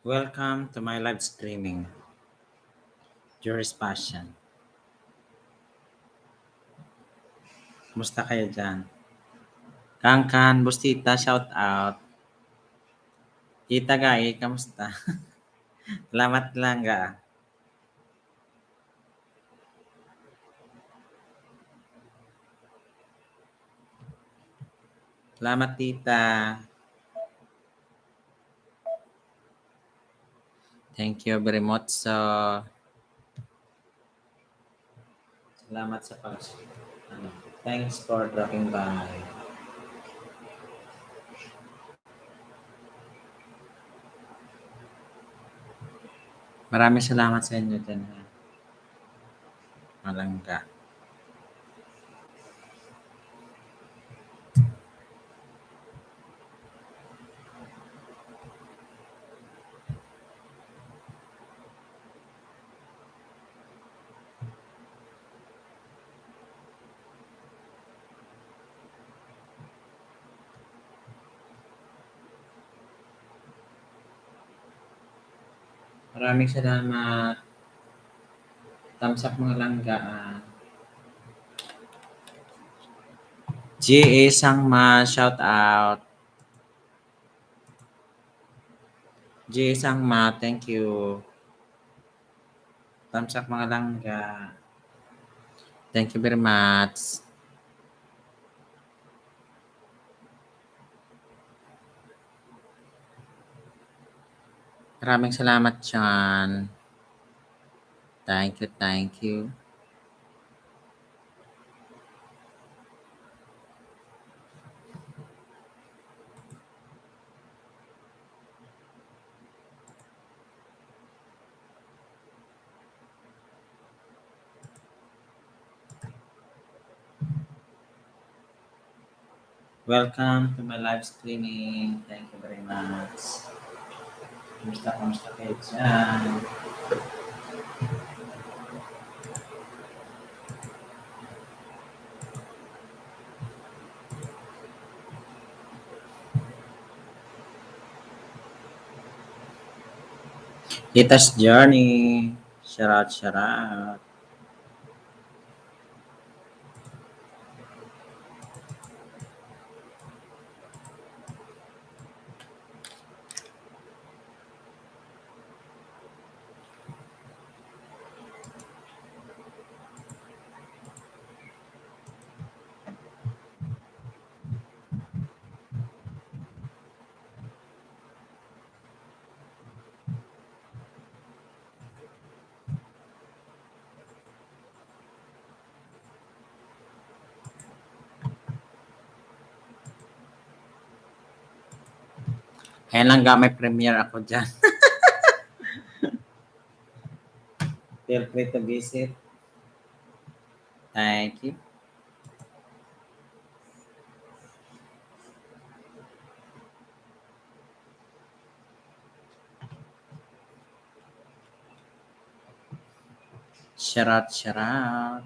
Welcome to my live streaming, Juris Passion. Kumusta kayo dyan? Kangkan, Bustita, shout out. Kita Gai, kamusta? Salamat lang ga. Salamat tita. Thank you very much. Salamat sa thanks for dropping by. Maraming salamat sa inyo dyan. Malangga. Maraming salamat. Thumbs up mga langga. G.A. Sangma, shout out. G.A. Sangma, thank you. Thumbs up mga langga. Thank you very much. Maraming salamat dyan. Thank you, thank you. Welcome to my live streaming. Thank you very much. Kamusta kayo dyan? Tita's Journey. Shout out. Kaya lang may premiere ako dyan. Feel free to visit. Thank you. Shout out.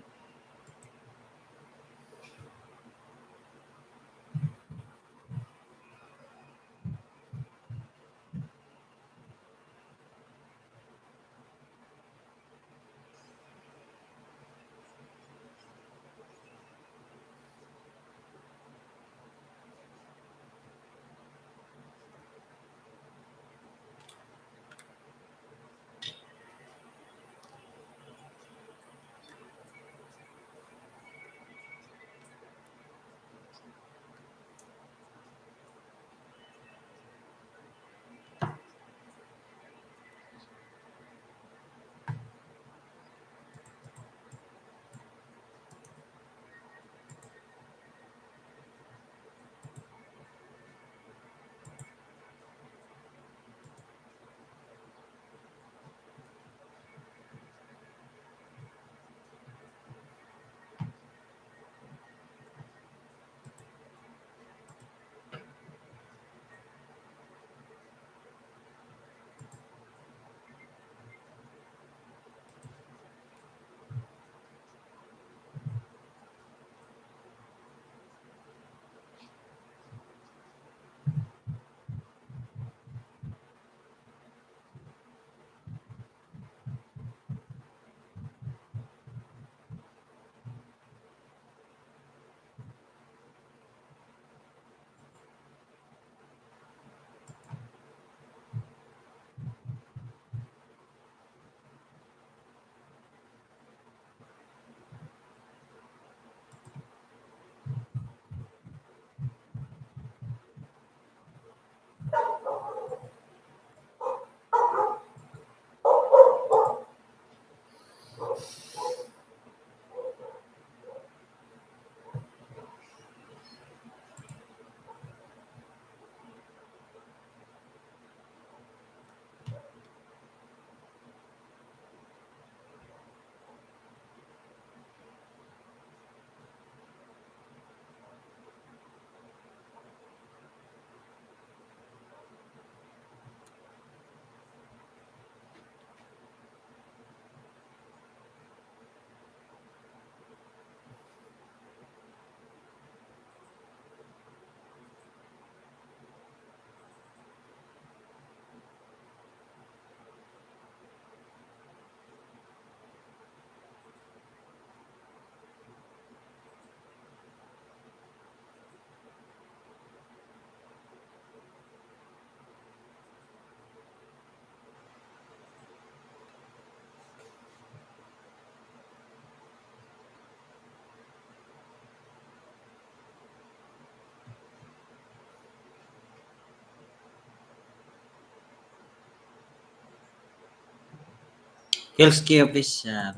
Kilski official.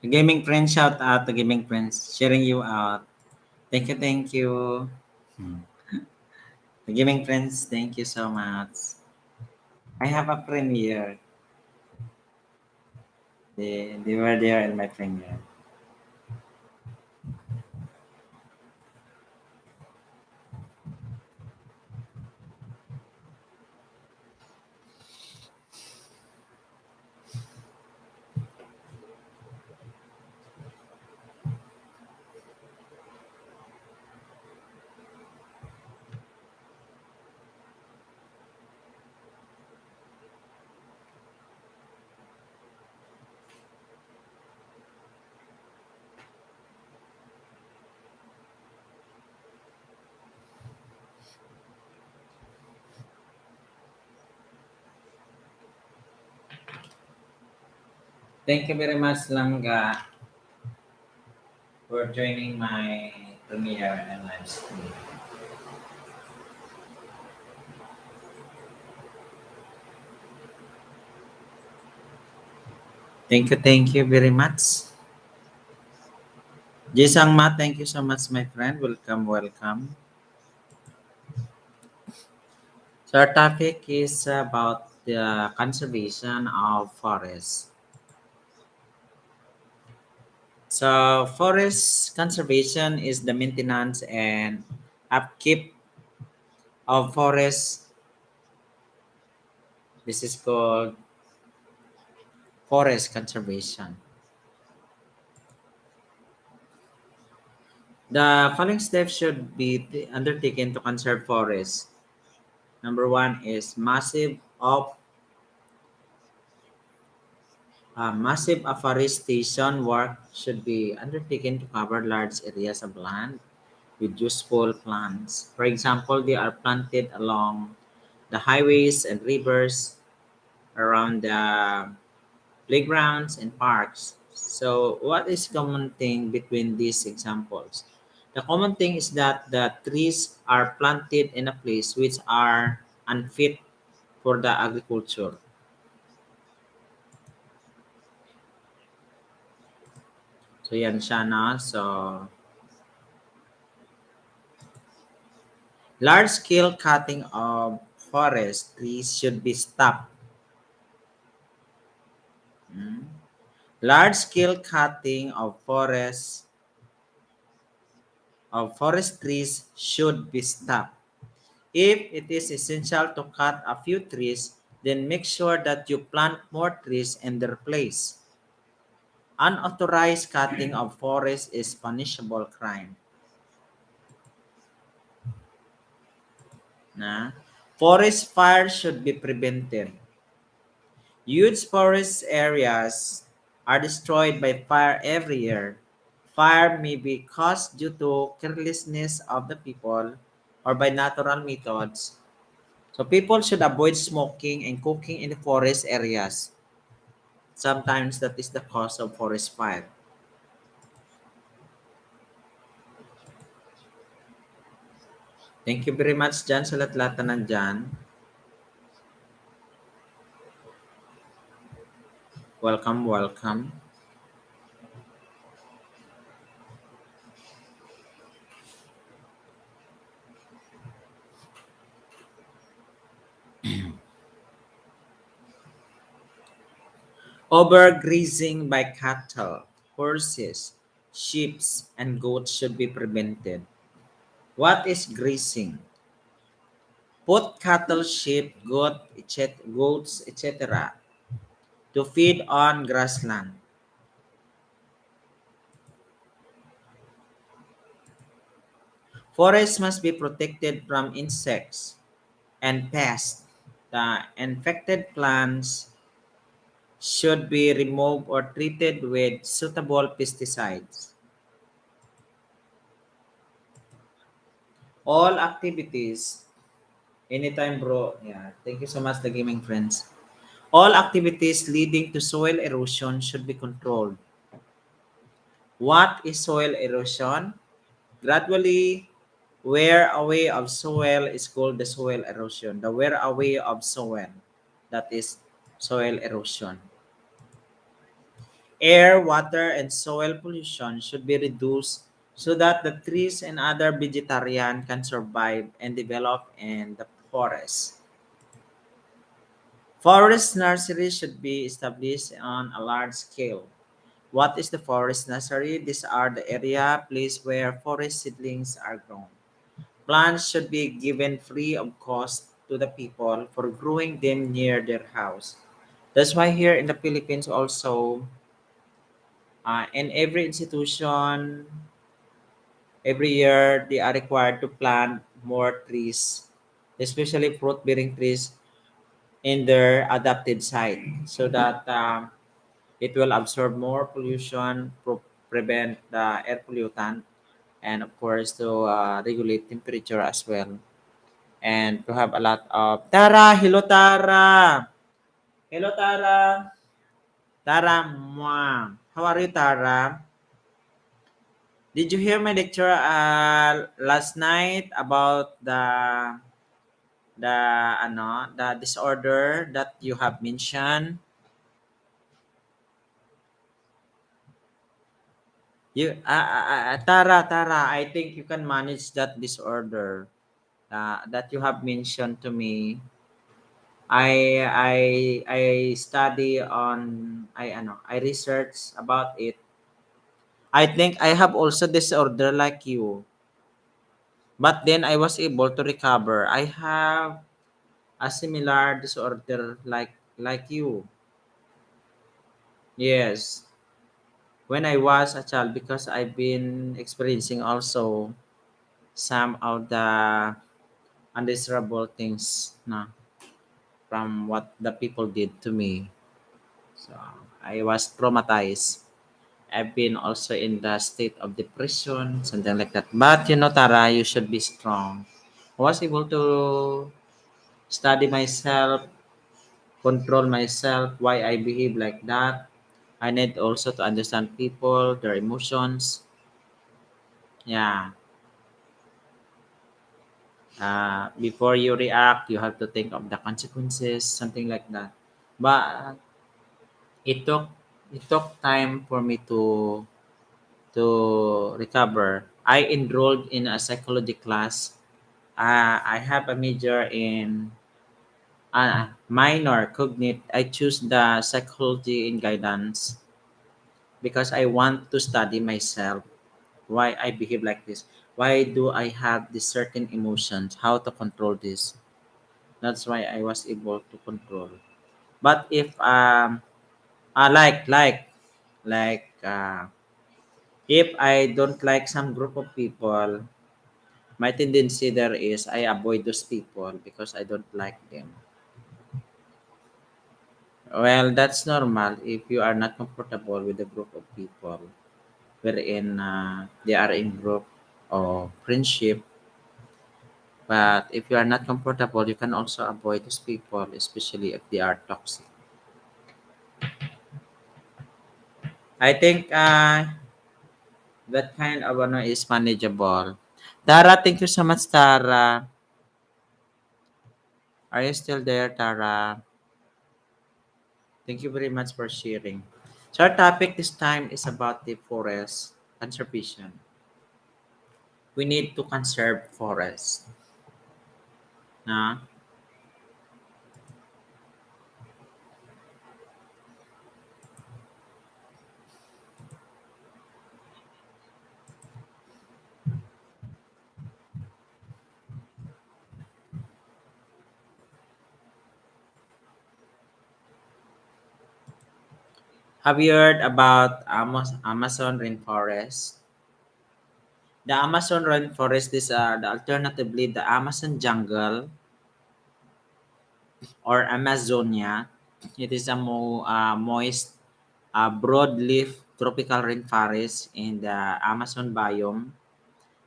Gaming friends, shout out to gaming friends, sharing you out. Thank you, thank you. Hmm. The gaming friends, thank you so much. I have a premiere. They were there in my premiere. Thank you very much, Langga, for joining my premiere and live stream. Thank you very much. Jisang Ma, thank you so much, my friend. Welcome, welcome. So our topic is about the conservation of forests. So forest conservation is the maintenance and upkeep of forests. This is called forest conservation. The following steps should be undertaken to conserve forests. Number one is massive afforestation work should be undertaken to cover large areas of land with useful plants. For example, they are planted along the highways and rivers, around the playgrounds and parks. So, what is common thing between these examples? The common thing is that the trees are planted in a place which are unfit for the agriculture. So, yan siya na. So, large-scale cutting of forest trees should be stopped. Mm. Large-scale cutting of forest trees should be stopped. If it is essential to cut a few trees, then make sure that you plant more trees in their place. Unauthorized cutting of forest is punishable crime. Na? Forest fires should be prevented. Huge forest areas are destroyed by fire every year. Fire may be caused due to carelessness of the people or by natural methods. So people should avoid smoking and cooking in the forest areas. Sometimes that is the cause of forest fire. Thank you very much dyan sa lahat na nandyan. Welcome, welcome. Overgrazing by cattle, horses, sheep, and goats should be prevented. What is grazing? Put cattle, sheep, goats, etc. to feed on grassland. Forests must be protected from insects and pests. The infected plants should be removed or treated with suitable pesticides. All activities, anytime bro, yeah, thank you so much the gaming friends. All activities leading to soil erosion should be controlled. What is soil erosion? Gradually, wear away of soil is called the soil erosion. The wear away of soil, that is soil erosion. Air, water, and soil pollution should be reduced so that the trees and other vegetarian can survive and develop in the forest. Forest nurseries should be established on a large scale. What is the forest nursery? These are the area place where forest seedlings are grown. Plants should be given free of cost to the people for growing them near their house. That's why here in the Philippines also, in every institution, every year they are required to plant more trees, especially fruit-bearing trees in their adapted site, so that it will absorb more pollution, prevent the air pollutant, and of course to regulate temperature as well, and to have a lot of Tara. Hello, Tara. Hello, Tara. Tara, mwah. How are you, Tara? Did you hear my lecture last night about the disorder that you have mentioned? Tara, I think you can manage that disorder that you have mentioned to me. I study on I research about it. I think I have also disorder like you, but then I was able to recover. I have a similar disorder like you. Yes, when I was a child, because I've been experiencing also some of the undesirable things na from what the people did to me. So I was traumatized. I've been also in the state of depression, something like that. But you know, Tara, you should be strong. I was able to study myself, control myself, why I behave like that. I need also to understand people, their emotions. Yeah. Before you react, you have to think of the consequences, something like that. But it took it took time for me to recover. I enrolled in a psychology class. I have a major in minor cognate. I choose the psychology in guidance because I want to study myself. Why I behave like this? Why do I have these certain emotions? How to control this? That's why I was able to control. But if like if I don't like some group of people, my tendency there is I avoid those people because I don't like them. Well, that's normal if you are not comfortable with a group of people wherein they are in group or friendship. But if you are not comfortable, you can also avoid those people, especially if they are toxic. I think that kind of is manageable. Tara, thank you so much, Tara. Are you still there, Tara? Thank you very much for sharing. So our topic this time is about the forest conservation. We need to conserve forests. Na? Have you heard about Amazon rainforest? The Amazon rainforest is alternatively the Amazon jungle or Amazonia. It is a moist, broadleaf tropical rainforest in the Amazon biome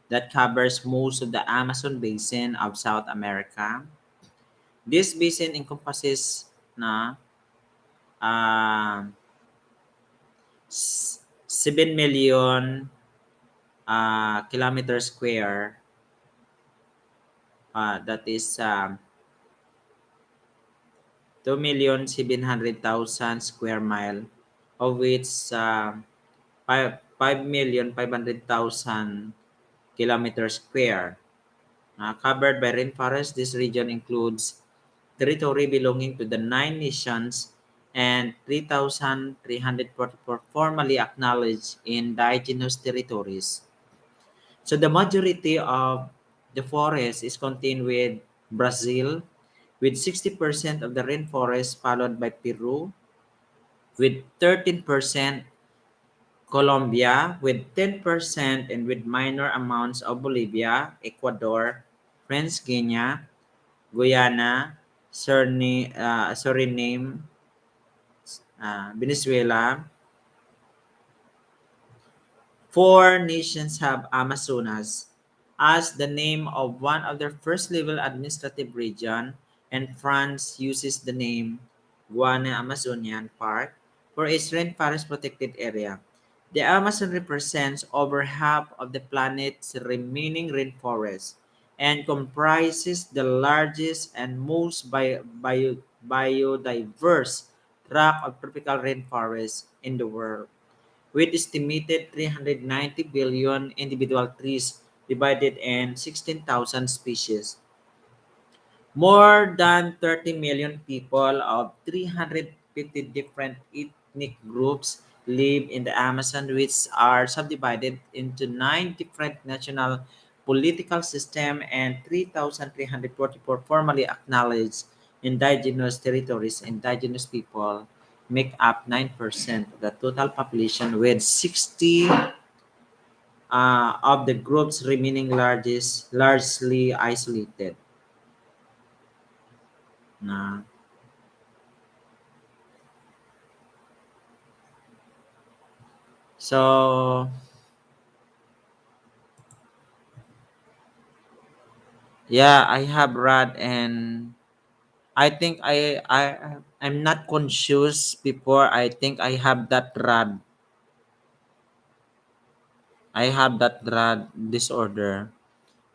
that covers most of the Amazon basin of South America. This basin encompasses na uh, 7 million kilometer square. That is 2,700,000 square mile. of which 5,500,000 kilometers square. Covered by rainforest, this region includes territory belonging to the nine nations and 3,344 formally acknowledged indigenous territories. So the majority of the forest is contained with Brazil, with 60% of the rainforest, followed by Peru, with 13%, Colombia, with 10%, and with minor amounts of Bolivia, Ecuador, French Guiana, Guyana, Suriname, Venezuela. Four nations have Amazonas as the name of one of their first level administrative region, and France uses the name Guiana Amazonian Park for its rainforest protected area. The Amazon represents over half of the planet's remaining rainforest and comprises the largest and most biodiverse tract of tropical rainforest in the world, with estimated 390 billion individual trees divided in 16,000 species. More than 30 million people of 350 different ethnic groups live in the Amazon, which are subdivided into nine different national political systems and 3,344 formally acknowledged indigenous territories. Indigenous people make up 9% of the total population, with 60 of the groups remaining largely isolated. Na So yeah, I have read, and I think I'm not conscious before. I think I have that rad. I have that rad disorder,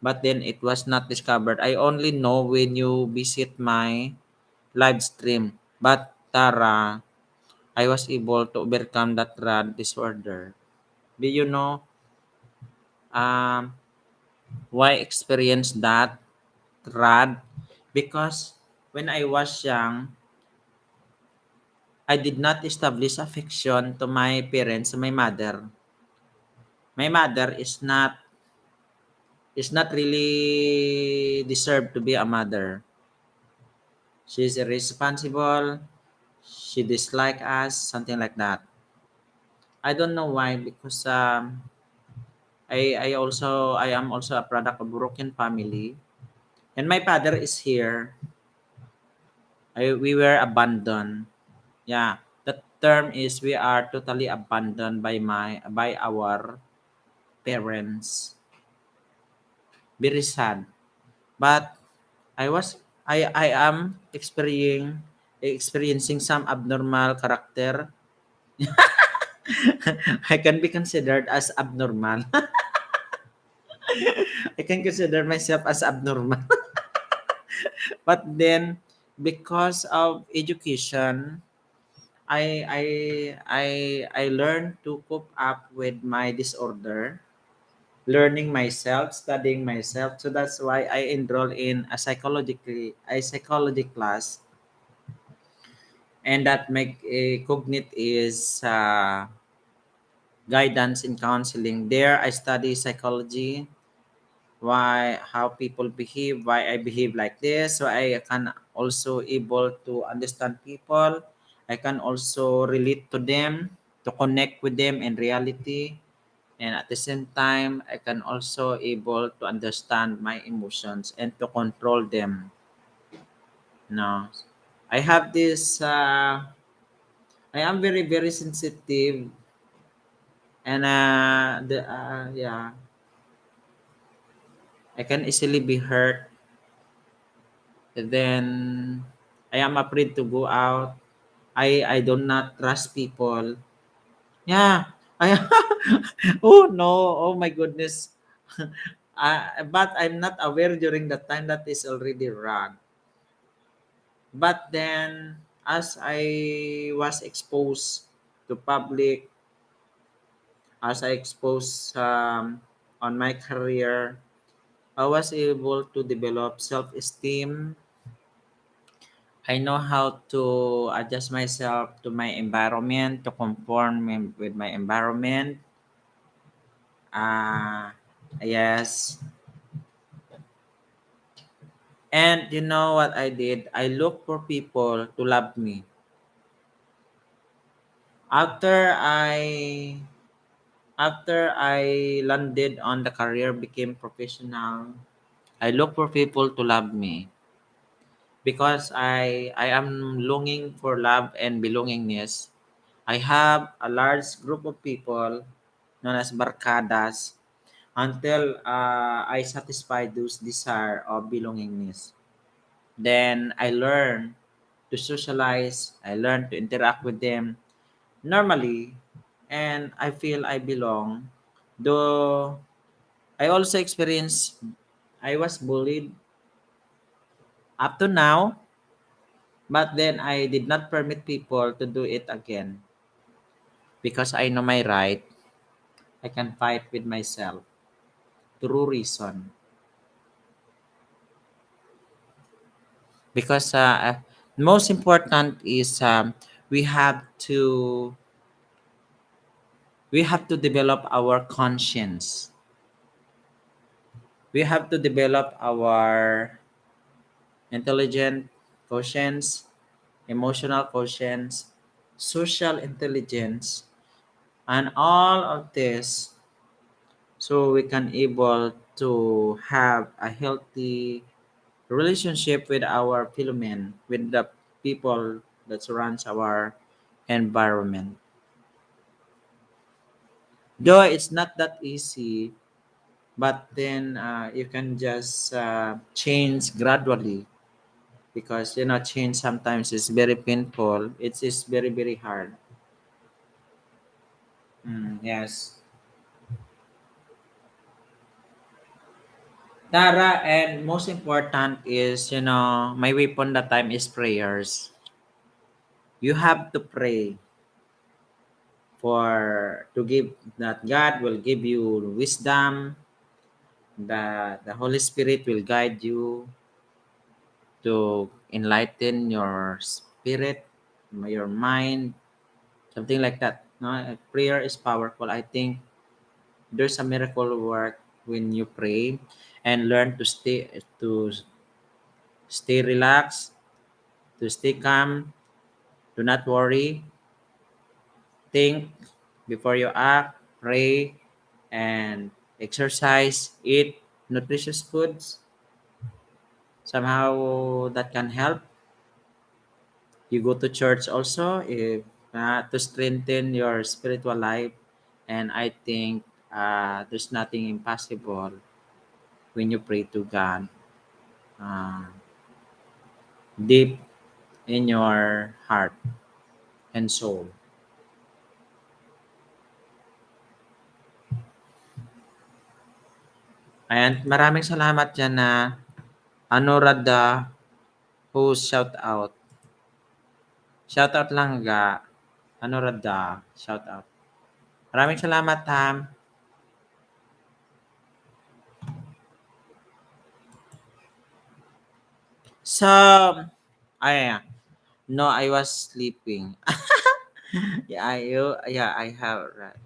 but then it was not discovered. I only know when you visit my live stream. But Tara, I was able to overcome that rad disorder. Do you know um why I experienced that rad? Because when I was young, I did not establish affection to my parents, to my mother. My mother is not really deserved to be a mother. She is irresponsible. She dislike us, something like that. I don't know why, because I am also a product of broken family, and my father is here. We were abandoned. Yeah, the term is we are totally abandoned by our parents. Very sad. But I am experiencing some abnormal character. I can be considered as abnormal. I can consider myself as abnormal. But then, because of education, I learned to cope up with my disorder, learning myself, studying myself. So that's why I enroll in a psychology class, and that make a cognate is guidance in counseling. There I study psychology, why how people behave, why I behave like this, so I can also able to understand people. I can also relate to them, to connect with them in reality, and at the same time I can also able to understand my emotions and to control them. No, I have this I am very very sensitive, and yeah, I can easily be hurt. Then I am afraid to go out. I do not trust people. Yeah. I Oh no. Oh my goodness. But I'm not aware during that time that is already wrong. But then as I was exposed to public, as I exposed on my career, I was able to develop self-esteem. I know how to adjust myself to my environment, to with my environment. Uh, yes. And you know what I did? I looked for people to love me. After I after I landed on the career, became professional, I look for people to love me because I am longing for love and belongingness. I have a large group of people known as barkadas until I satisfy those desire of belongingness. Then I learn to socialize. I learn to interact with them normally, and I feel I belong. Though I also experienced I was bullied up to now, but then I did not permit people to do it again because I know my right. I can fight with myself. True reason. Because most important is we have to we have to develop our conscience. We have to develop our intelligent quotients, emotional quotients, social intelligence, and all of this, so we can able to have a healthy relationship with our fellow men, with the people that surrounds our environment. Though it's not that easy, but then you can just change gradually, because change sometimes is very painful. It is very very hard. Yes, Tara, and most important is my weapon that time is prayers. You have to pray for to give that God will give you wisdom, that the Holy Spirit will guide you to enlighten your spirit, your mind, something like that. No, prayer is powerful. I think there's a miracle work when you pray and learn to stay relaxed, to stay calm, do not worry, think before you act, pray, and exercise, eat nutritious foods. Somehow that can help. You go to church also if to strengthen your spiritual life, and I think there's nothing impossible when you pray to God uh, deep in your heart and soul. And maraming salamat dyan na Anuradha who shout out. Shout out lang ga. Anuradha. Shout out. Maraming salamat, Tam. So, yeah. No, I was sleeping. I have, right.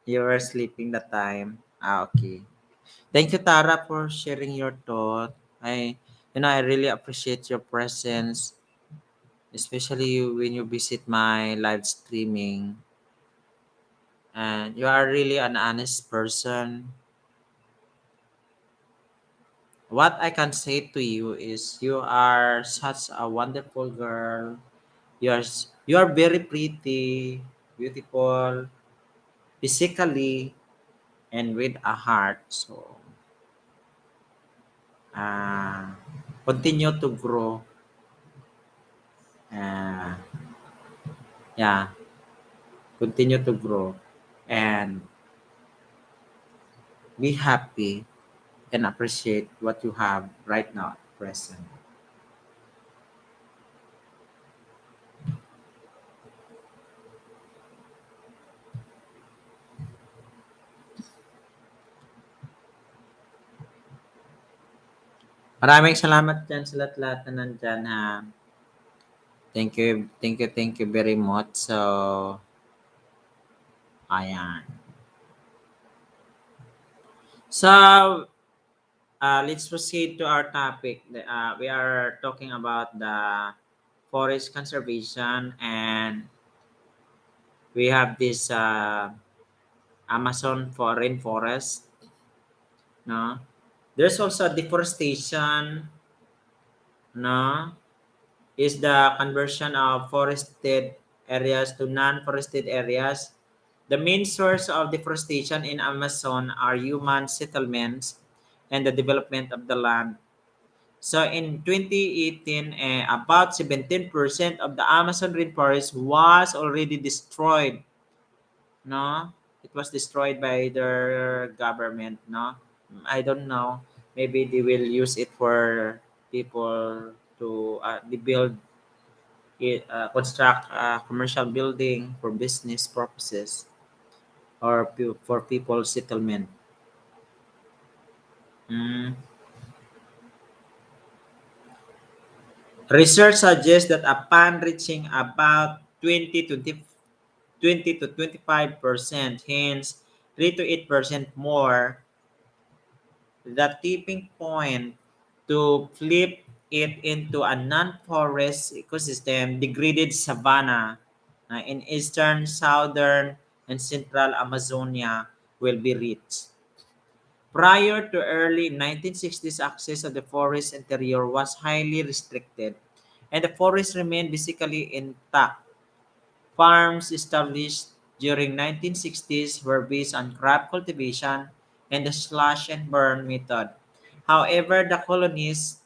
You were sleeping that time. Okay. Thank you, Tara, for sharing your thought. I really appreciate your presence, especially when you visit my live streaming. And you are really an honest person. What I can say to you is you are such a wonderful girl. You are very pretty, beautiful, physically, and with a heart. So, uh, continue to grow. Uh, yeah, continue to grow and be happy and appreciate what you have right now, present. Maraming salamat dyan sa lahat-lahat na nandyan ha. Thank you very much. So, ayan. So, let's proceed to our topic. We are talking about the forest conservation, and we have this Amazon for rainforest. No, there's also deforestation. No, is the conversion of forested areas to non-forested areas. The main source of deforestation in Amazon are human settlements and the development of the land. So in 2018, about 17% of the Amazon rainforest was already destroyed. No, it was destroyed by their government. No, I don't know. Maybe they will use it for people to build it, construct a commercial building for business purposes or for people settlement. Mm. Research suggests that upon reaching about 20 to 25%, hence 3 to 8% more, the tipping point to flip it into a non-forest ecosystem, degraded savanna in eastern, southern, and central Amazonia will be reached. Prior to early 1960s, access to the forest interior was highly restricted, and the forest remained basically intact. Farms established during 1960s were based on crop cultivation and the slash and burn method. However, the colonists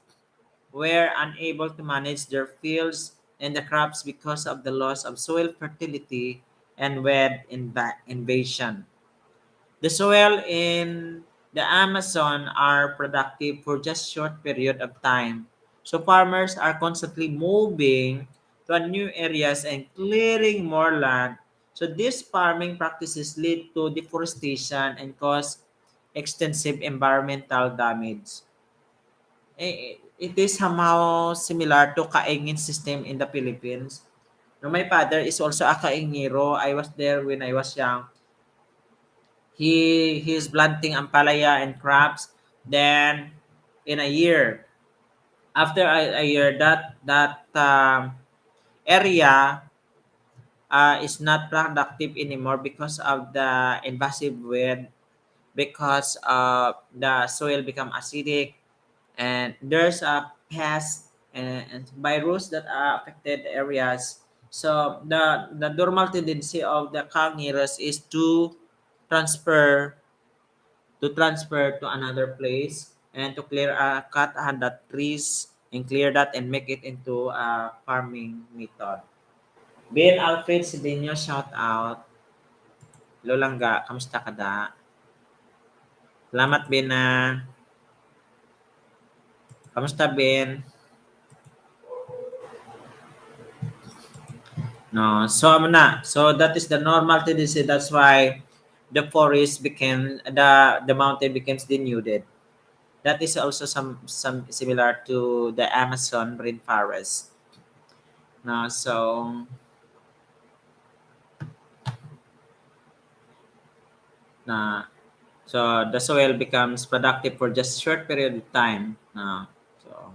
were unable to manage their fields and the crops because of the loss of soil fertility and invasion. The soil in the Amazon are productive for just short period of time. So farmers are constantly moving to new areas and clearing more land. So these farming practices lead to deforestation and cause extensive environmental damage. It is somehow similar to kaingin system in the Philippines. No, my father is also a kaingero. I was there when I was young. He's planting ampalaya and crops. Then in a year, after a year, that area is not productive anymore because of the invasive weed, because the soil become acidic, and there's a pest and virus that are affected areas. So the normal tendency of the kangiros is transfer transfer to another place and to cut the trees and clear that and make it into a farming method. Ben Alfred Sidinho, shout out. Lolangga, kamusta ka da? Salamat Ben na. Kamusta Ben? No, so ano na. So that is the normal tendency. That's why the forest became the mountain becomes denuded. That is also some similar to the Amazon rainforest. No, na so the soil becomes productive for just short period of time. So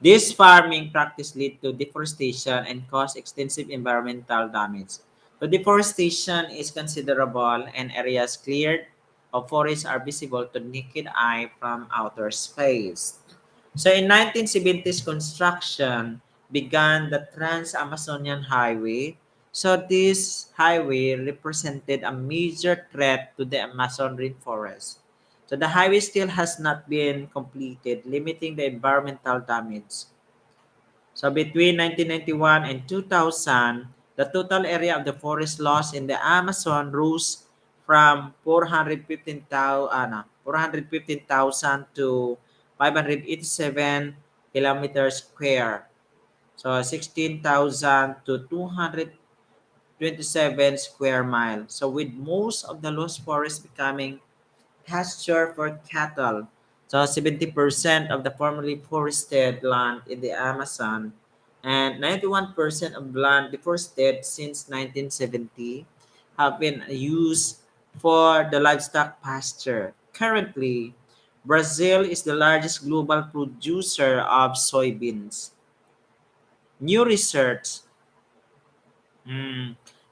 this farming practice lead to deforestation and cause extensive environmental damage. So deforestation is considerable and areas cleared of forests are visible to naked eye from outer space. So in 1970s, construction began the Trans-Amazonian Highway. So this highway represented a major threat to the Amazon rainforest. So the highway still has not been completed, limiting the environmental damage. So between 1991 and 2000, the total area of the forest lost in the Amazon rose from 415,000 to 587 kilometers square. So 16,000 to 227 square miles. So with most of the lost forest becoming pasture for cattle. So 70% of the formerly forested land in the Amazon and 91% of land deforested since 1970 have been used for the livestock pasture. Currently, Brazil is the largest global producer of soybeans. New research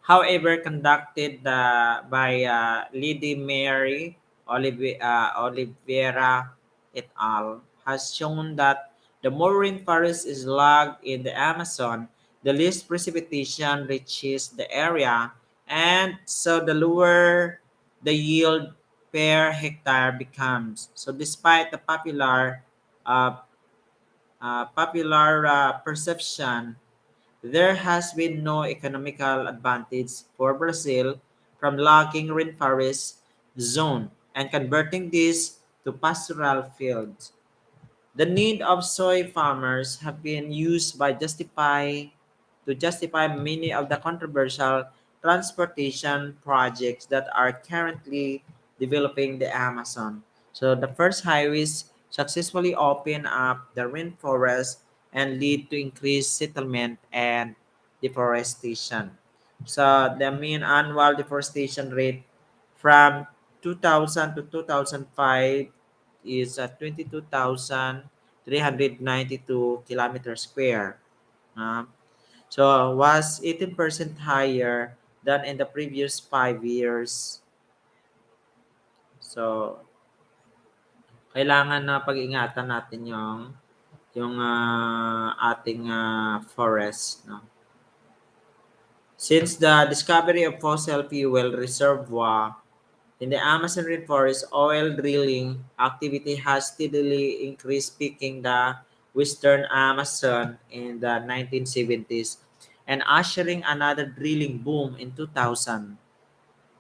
however, conducted by Lady Mary Oliveira et al. Has shown that the more rainforest is logged in the Amazon, the less precipitation reaches the area, and so the lower the yield per hectare becomes. So, despite the uh, popular perception, there has been no economical advantage for Brazil from logging rainforest zone and converting this to pastoral fields. The need of soy farmers have been used to justify many of the controversial transportation projects that are currently developing the Amazon. So the first highways successfully open up the rainforest and lead to increased settlement and deforestation. So the mean annual deforestation rate from 2000 to 2005 is 22,392 kilometers square. Uh, so was 18% higher than in the previous 5 years. So kailangan na pag-ingatan natin yung ating forest, no. Since the discovery of fossil fuel reservoir in the Amazon rainforest, oil drilling activity has steadily increased, peaking the western Amazon in the 1970s and ushering another drilling boom in 2000.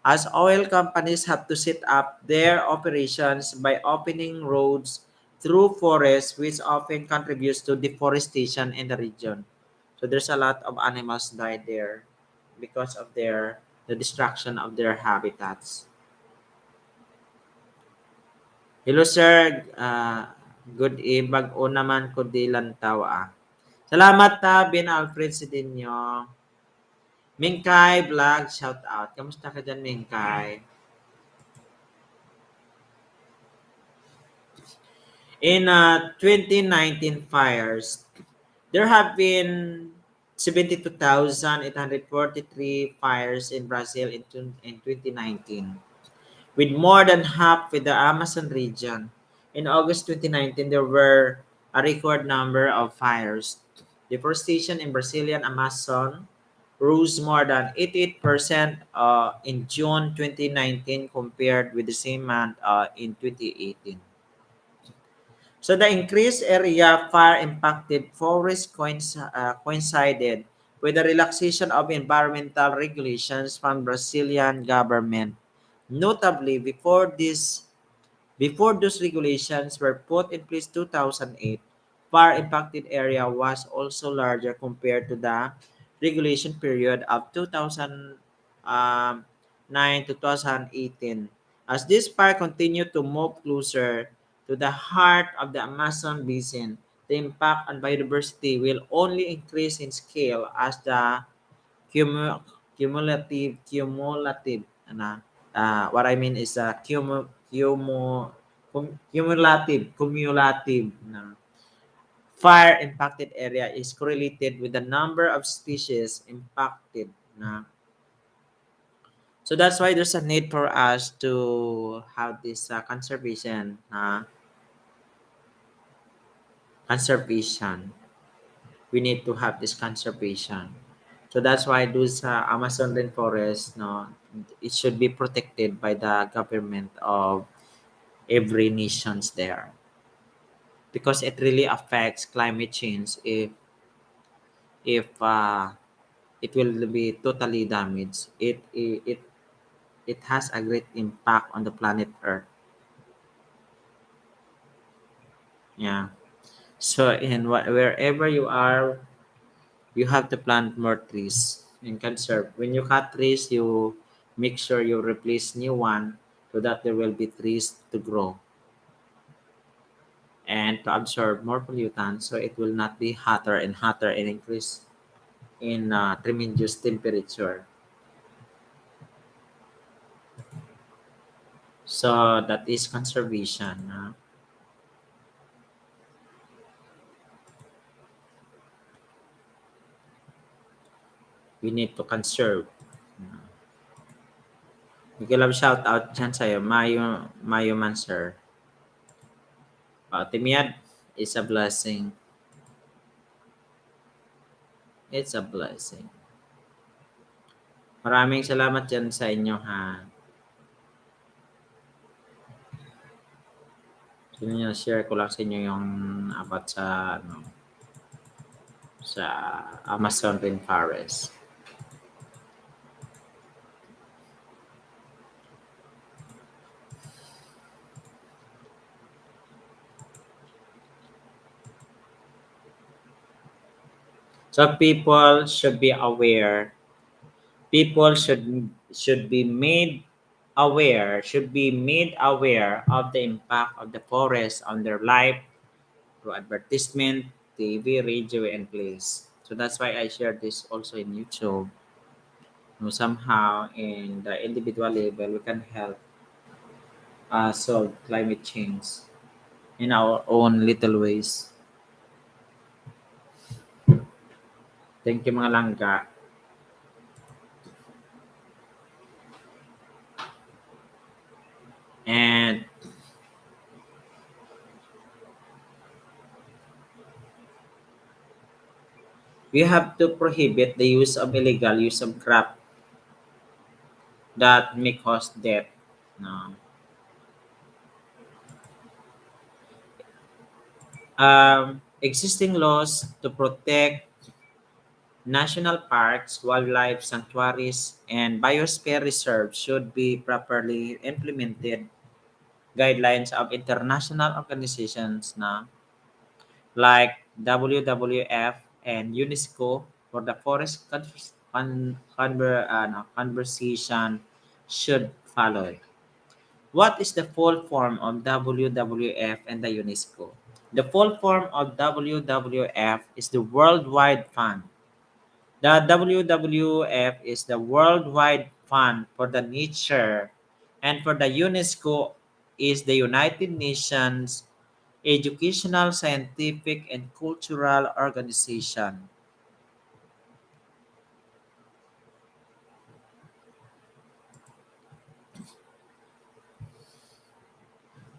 As oil companies have to set up their operations by opening roads through forests, which often contributes to deforestation in the region. So there's a lot of animals died there because of the destruction of their habitats. Hello sir, good evening. O naman ko di lantaw ah. Salamat Ben Alfred Sidinyo. Mingkay Vlog, shout out. Kamusta ka dyan, Mingkay? In 2019 fires, there have been 72,843 fires in Brazil in 2019, with more than half with the Amazon region. In August 2019, there were a record number of fires. Deforestation in Brazilian Amazon rose more than 88% in June 2019 compared with the same month in 2018. So the increased area fire impacted forest coincided with the relaxation of environmental regulations from Brazilian government. Notably, before those regulations were put in place 2008, fire impacted area was also larger compared to the regulation period of 2009 to 2018. As this fire continued to move closer to the heart of the Amazon basin, the impact on biodiversity will only increase in scale as the cumu- cumulative what I mean is cumulative na fire impacted area is correlated with the number of species impacted na. So that's why there's a need for us to have this conservation. We need to have this conservation. So that's why those Amazon rainforest, no, it should be protected by the government of every nations there because it really affects climate change if it will be totally damaged. It has a great impact on the planet Earth. Yeah. So wherever you are, you have to plant more trees and conserve. When you cut trees, you make sure you replace new one so that there will be trees to grow. and to absorb more pollutants, so it will not be hotter and hotter and increase in tremendous temperature. So that is conservation. We need to conserve. Bigyan lang shout out dyan sa'yo. Mayo man, sir. Timiyad is a blessing. It's a blessing. Maraming salamat dyan sa inyo, ha. Share ko lang sa inyo yung about sa, ano, sa Amazon rainforest. So people should be aware. People should be made aware of the impact of the forest on their life through advertisement, TV, radio, and plays. So that's why I share this also in YouTube. Somehow, in the individual level, we can help solve climate change in our own little ways. Thank you, mga langga. And we have to prohibit the use of illegal use of crop that may cause death. No. Existing laws to protect national parks, wildlife sanctuaries, and biosphere reserves should be properly implemented. Guidelines of international organizations na like WWF and UNESCO for the forest conversation should follow. What is the full form of WWF and the UNESCO? The full form of WWF is the Worldwide Fund. The WWF is the Worldwide Fund for the Nature, and for the UNESCO is the United Nations Educational, Scientific, and Cultural Organization.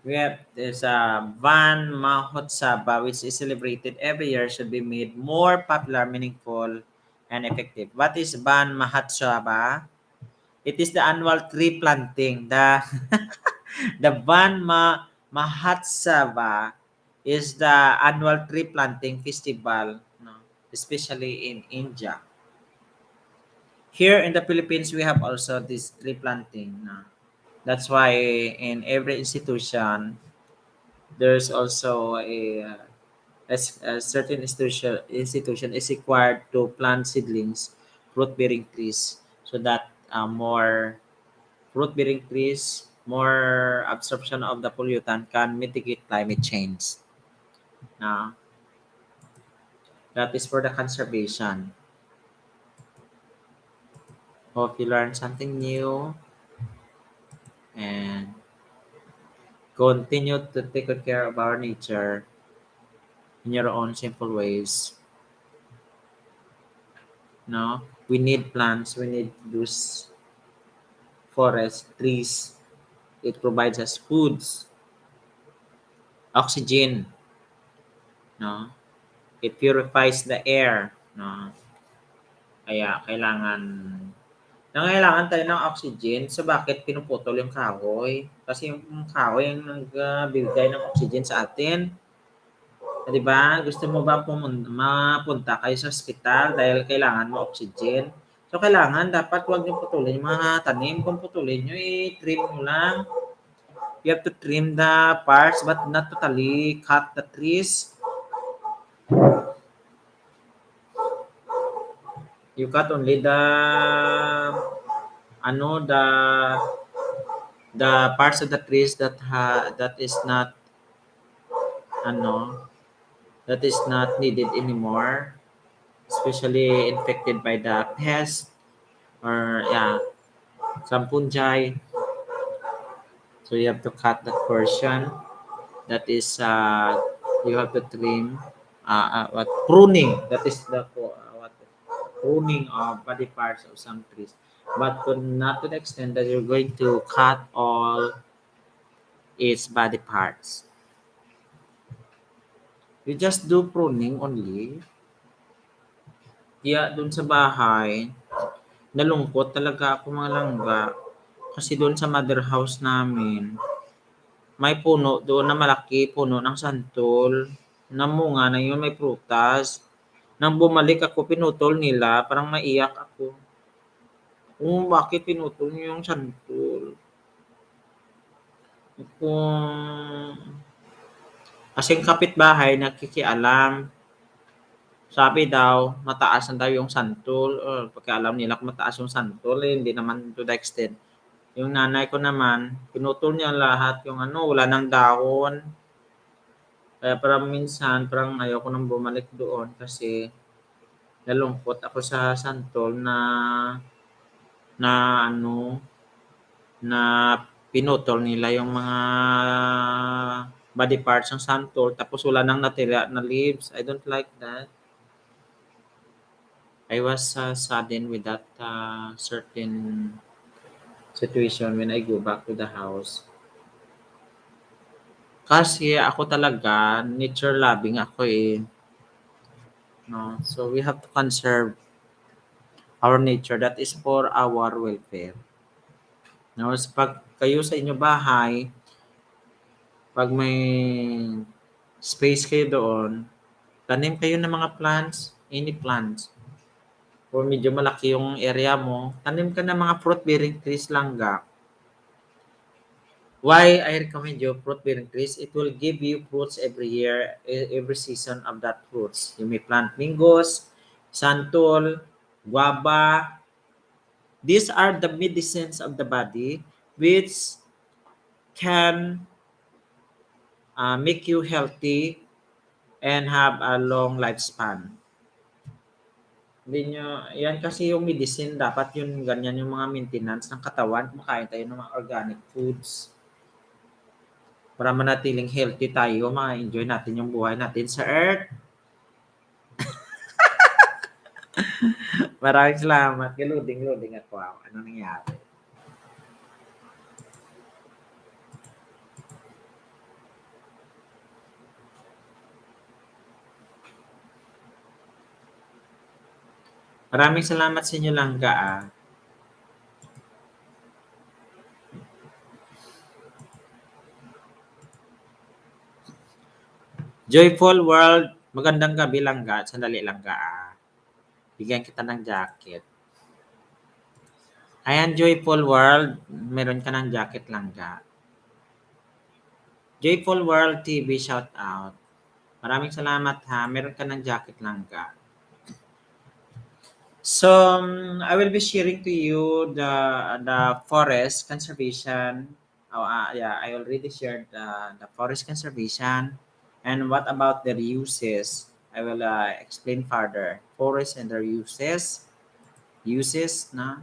We have this Van Mahotsaba, which is celebrated every year, should be made more popular, meaningful, and effective. What is Van Mahotsaba? It is the annual tree planting. The the Mahotsaba is the annual tree planting festival, no, especially in India. Here in the Philippines, we have also this tree planting. No. That's why in every institution, there's also a certain institution is required to plant seedlings, fruit-bearing trees, so that more fruit-bearing trees, more absorption of the pollutant can mitigate climate change. Now, that is for the conservation. Hope you learned something new and continue to take good care of our nature in your own simple ways. No, we need plants. We need those forests, trees. It provides us foods, oxygen. No, it purifies the air. No, kaya nangailangan tayo ng oxygen. So bakit pinuputol yung kahoy? Kasi yung kahoy ang nagbibigay ng oxygen sa atin. 'Di ba? Gusto mo ba mapunta kayo sa ospital dahil kailangan mo oxygen? So kailangan dapat 'wag niyo putulin yung mga tanim. Kung putulin niyo, trim niyo lang. You have to trim the parts but not totally cut the trees. You cut only the parts of the trees that is not ano, that is not needed anymore, especially infected by the pest or yeah, some fungi. So you have to cut that portion. That is you have to trim. What pruning? That is the what pruning of body parts of some trees, but not to the extent that you're going to cut all its body parts. You just do pruning only. Kaya dun sa bahay, nalungkot talaga ako mga langga. Kasi doon sa mother house namin, may puno doon na malaki, puno ng santol. Namunga na yun, may prutas. Nang bumalik ako, pinutol nila, parang maiyak ako. Bakit pinutol niyo yung santol? Kung kasing kapitbahay nakikialam, sabi daw, mataas na daw yung santol. Pagkaalam nila kung mataas yung santol, hindi naman to the extent. Yung nanay ko naman, pinutol niya lahat yung wala nang dahon. Kaya parang minsan, parang ayoko nang bumalik doon kasi nalungkot ako sa santol na ano, na pinutol nila yung mga body parts ng santol tapos wala nang natira na leaves. I don't like that. I was saddened with that certain situation when I go back to the house. Kasi ako talaga, nature loving ako eh. No? So we have to conserve our nature. That is for our welfare. No? So pag kayo sa inyo bahay, pag may space kayo doon, tanim kayo ng mga plants, any plants. Kung medyo malaki yung area mo, tanim ka ng mga fruit-bearing trees lang ga. Why I recommend you fruit-bearing trees? It will give you fruits every year, every season of that fruits. You may plant mangoes, santol, guava. These are the medicines of the body which can make you healthy and have a long lifespan. Hindi nyo, yan kasi yung medicine, dapat yun ganyan yung mga maintenance ng katawan. Kumakain tayo ng mga organic foods para manatiling healthy tayo, ma-enjoy natin yung buhay natin sa earth. Maraming salamat. Loading ako. Ano nangyari? Maraming salamat sa inyo langga ah. Joyful World, magandang gabi langga. Sandali langga ah. Bigyan kita ng jacket. Ayan, Joyful World, meron ka ng jacket langga. Joyful World TV, shout out. Maraming salamat ha. Meron ka ng jacket langga. So, I will be sharing to you the forest conservation. Yeah, I already shared the forest conservation. And what about their uses? I will explain further. Forest and their uses. Uses na.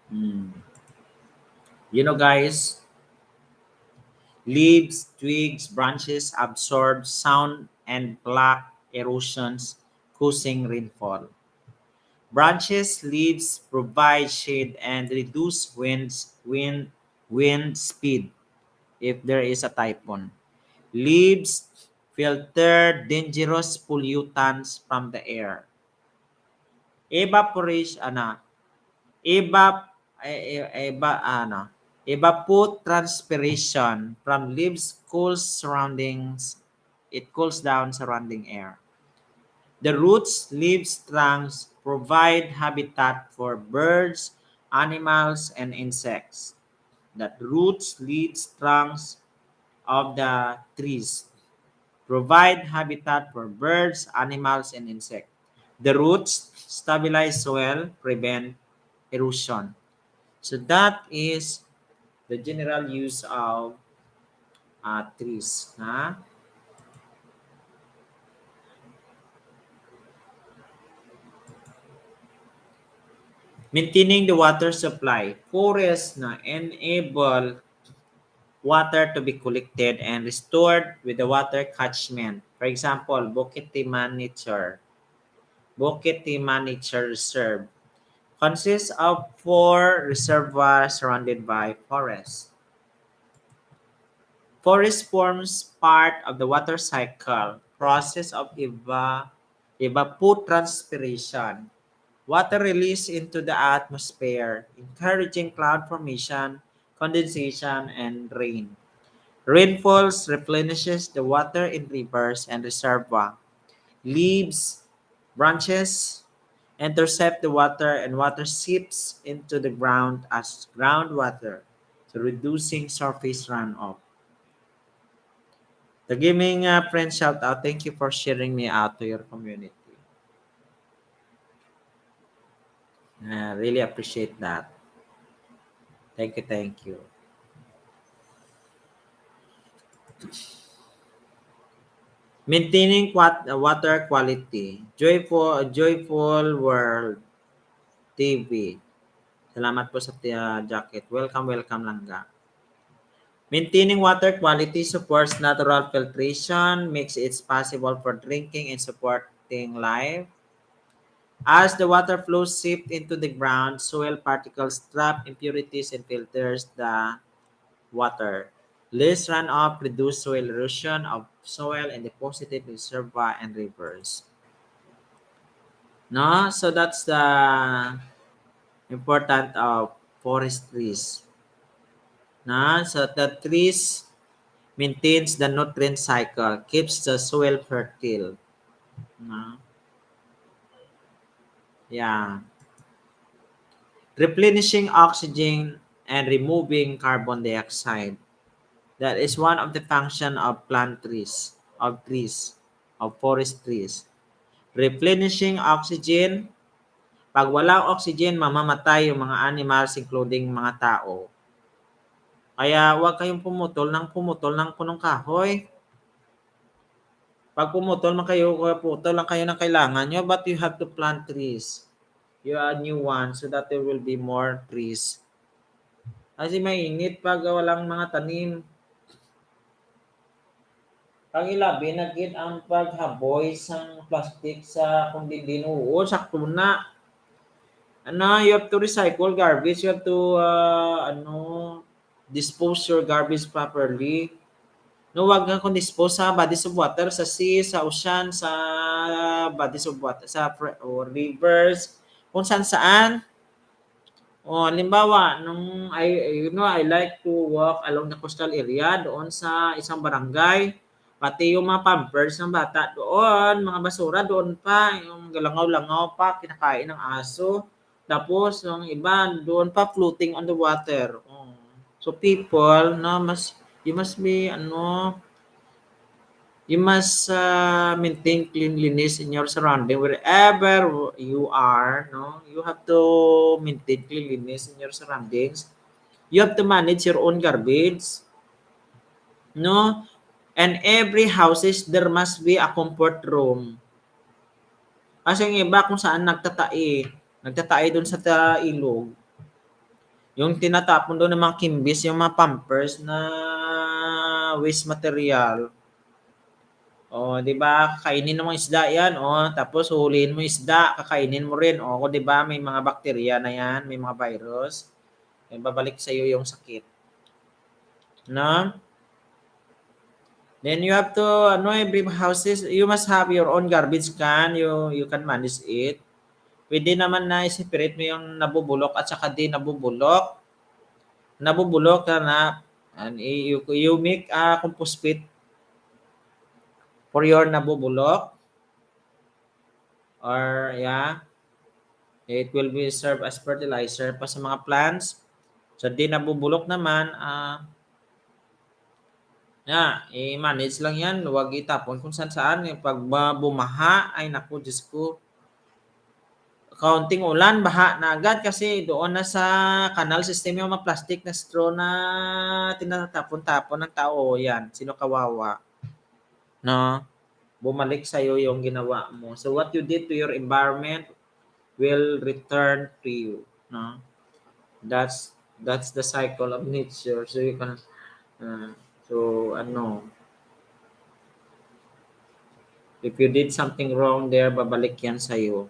Hmm. You know, guys, leaves, twigs, branches absorb sound and block erosions, causing rainfall. Branches, leaves provide shade and reduce wind speed if there is a typhoon. Leaves filter dangerous pollutants from the air. Evaporation evap eva evapotranspiration from leaves cools surroundings. It cools down surrounding air. The roots, leaves, trunks provide habitat for birds, animals, and insects. The roots, leaves, trunks of the trees provide habitat for birds, animals, and insects. The roots stabilize soil, prevent erosion. So that is the general use of trees. Maintaining the water supply. Forests na enable water to be collected and restored with the water catchment. For example, Bukit Timah Nature Reserve consists of four reservoirs surrounded by forests. Forest forms part of the water cycle process of evapotranspiration. Water release into the atmosphere, encouraging cloud formation, condensation, and rain. Rainfalls replenishes the water in rivers and reservoir. Leaves, branches intercept the water and water seeps into the ground as groundwater, so reducing surface runoff. So giving a friend shout out. Thank you for sharing me out to your community. Really appreciate that. Thank you, thank you. Maintaining water quality. Joyful World TV. Salamat po sa jacket. Welcome, welcome langga. Maintaining water quality supports natural filtration, makes it possible for drinking and supporting life. As the water flows seep into the ground, soil particles trap impurities and filters the water. Less runoff reduce soil erosion of soil and deposited reservoir and rivers. No, so that's the important of forestries. No, so the trees maintains the nutrient cycle, keeps the soil fertile. No, yeah, replenishing oxygen and removing carbon dioxide. That is one of the function of of forest trees. Replenishing oxygen. Pag walang oxygen, mamamatay yung mga animals including mga tao. Kaya huwag kayong pumutol ng punong kahoy. Pag pumutol man kayo, putol lang kayo ng kailangan nyo, but you have to plant trees. You are new one so that there will be more trees. Kasi mainit pag walang mga tanim. Pag ilabi na gid ang paghaboy sa plastic sa kung dinuo sakto na. You have to recycle garbage, you have to dispose your garbage properly. No, wag nga kung dispose sa bodies of water, sa sea, sa ocean, sa bodies of water, or rivers, kung saan saan. O, halimbawa, I like to walk along the coastal area doon sa isang barangay. Pati yung mga pampers ng bata doon, mga basura doon pa, yung galangaw-langaw pa, kinakain ng aso. Tapos, yung iba, doon pa floating on the water. Oh. So, people, no, you must be, you must maintain cleanliness in your surrounding wherever you are. No, you have to maintain cleanliness in your surroundings. You have to manage your own garbage. No, and every houses there must be a comfort room. Kasi yung iba kung saan nagtatai doon sa ilog. Yung tinatapon doon ng mga kimbis, yung mga pampers na waste material. Oh, 'di ba? Kakainin ng mga isda 'yan, oh. Tapos huhulihin mo isda, kakainin mo rin. Oh, 'di ba? May mga bakterya na 'yan, may mga virus. Eh, babalik sa iyo yung sakit. No? Then you have to, every houses, you must have your own garbage can. You can manage it. Pwede naman na i-separate mo yung nabubulok at saka di nabubulok. Nabubulok na and you make a compost pit for your nabubulok. Or, yeah, it will be served as fertilizer pa sa mga plants. So, di nabubulok naman, i-manage lang yan. Huwag itapon kung saan. Pag bumaha, ay naku, Diyos ko. Kaunting ulan, baha na agad kasi doon na sa canal system yung mga plastic na straw na tinatapon-tapon ng tao. Yan, sino kawawa. No? Bumalik sa'yo yung ginawa mo. So, what you did to your environment will return to you. No, that's the cycle of nature. So you can uh, so ano, if you did something wrong there, babalik yan sa'yo.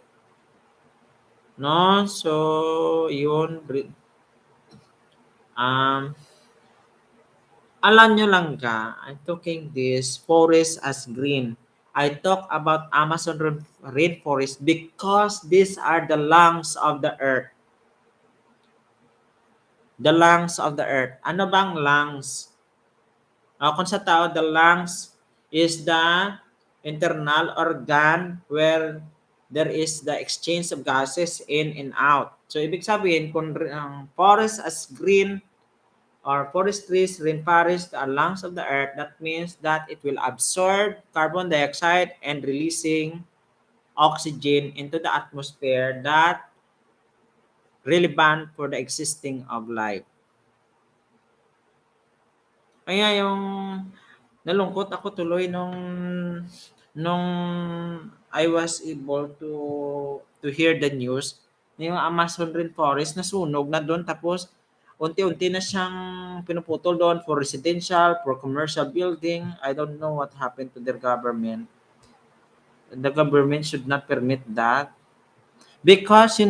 No, so yun. Um, Alam nyo lang ka, I'm talking this forest as green. I talk about Amazon rainforest because these are the lungs of the earth. The lungs of the earth. Ano bang lungs? Kung sa tao, the lungs is the internal organ where there is the exchange of gases in and out. So, ibig sabihin, kung ang forest as green or forest trees, rainforest are lungs of the earth, that means that it will absorb carbon dioxide and releasing oxygen into the atmosphere that relevant for the existing of life. Kaya yung nalungkot ako tuloy nung I was able to hear the news na yung Amazon rainforest nasunog na doon tapos unti-unti na siyang pinuputol doon for residential, for commercial building. I don't know what happened to their government. The government should not permit that because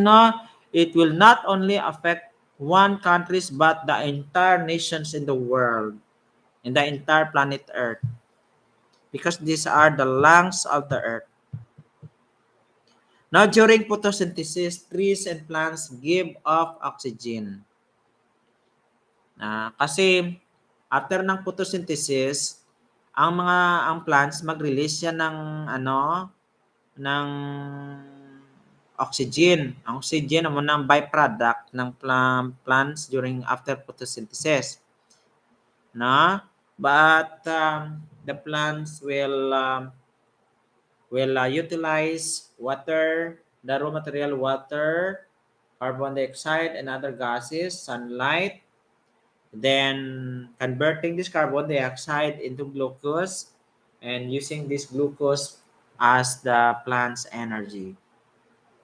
it will not only affect one countries but the entire nations in the world, in the entire planet Earth. Because these are the lungs of the earth. Now, during photosynthesis, trees and plants give off oxygen. Kasi after ng photosynthesis, ang plants mag-release yan ng ng oxygen. Ang oxygen naman ang byproduct ng plants during after photosynthesis. But the plants will utilize water, the raw material water, carbon dioxide, and other gases, sunlight, then converting this carbon dioxide into glucose and using this glucose as the plant's energy.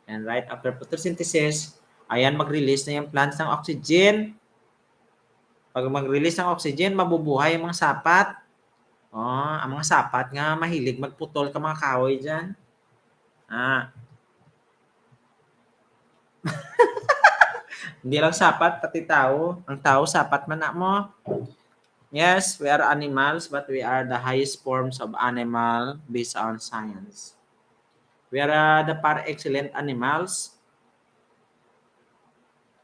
And right after photosynthesis, ayan mag-release na yung plants ng oxygen. Pag mag-release ng oxygen, mabubuhay yung mga sapat. Ang mga sapat nga mahilig magputol ka mga kahoy dyan. Hindi lang sapat, pati tao. Ang tao, sapat man na mo. Yes, we are animals, but we are the highest forms of animal based on science. We are the par excellent animals.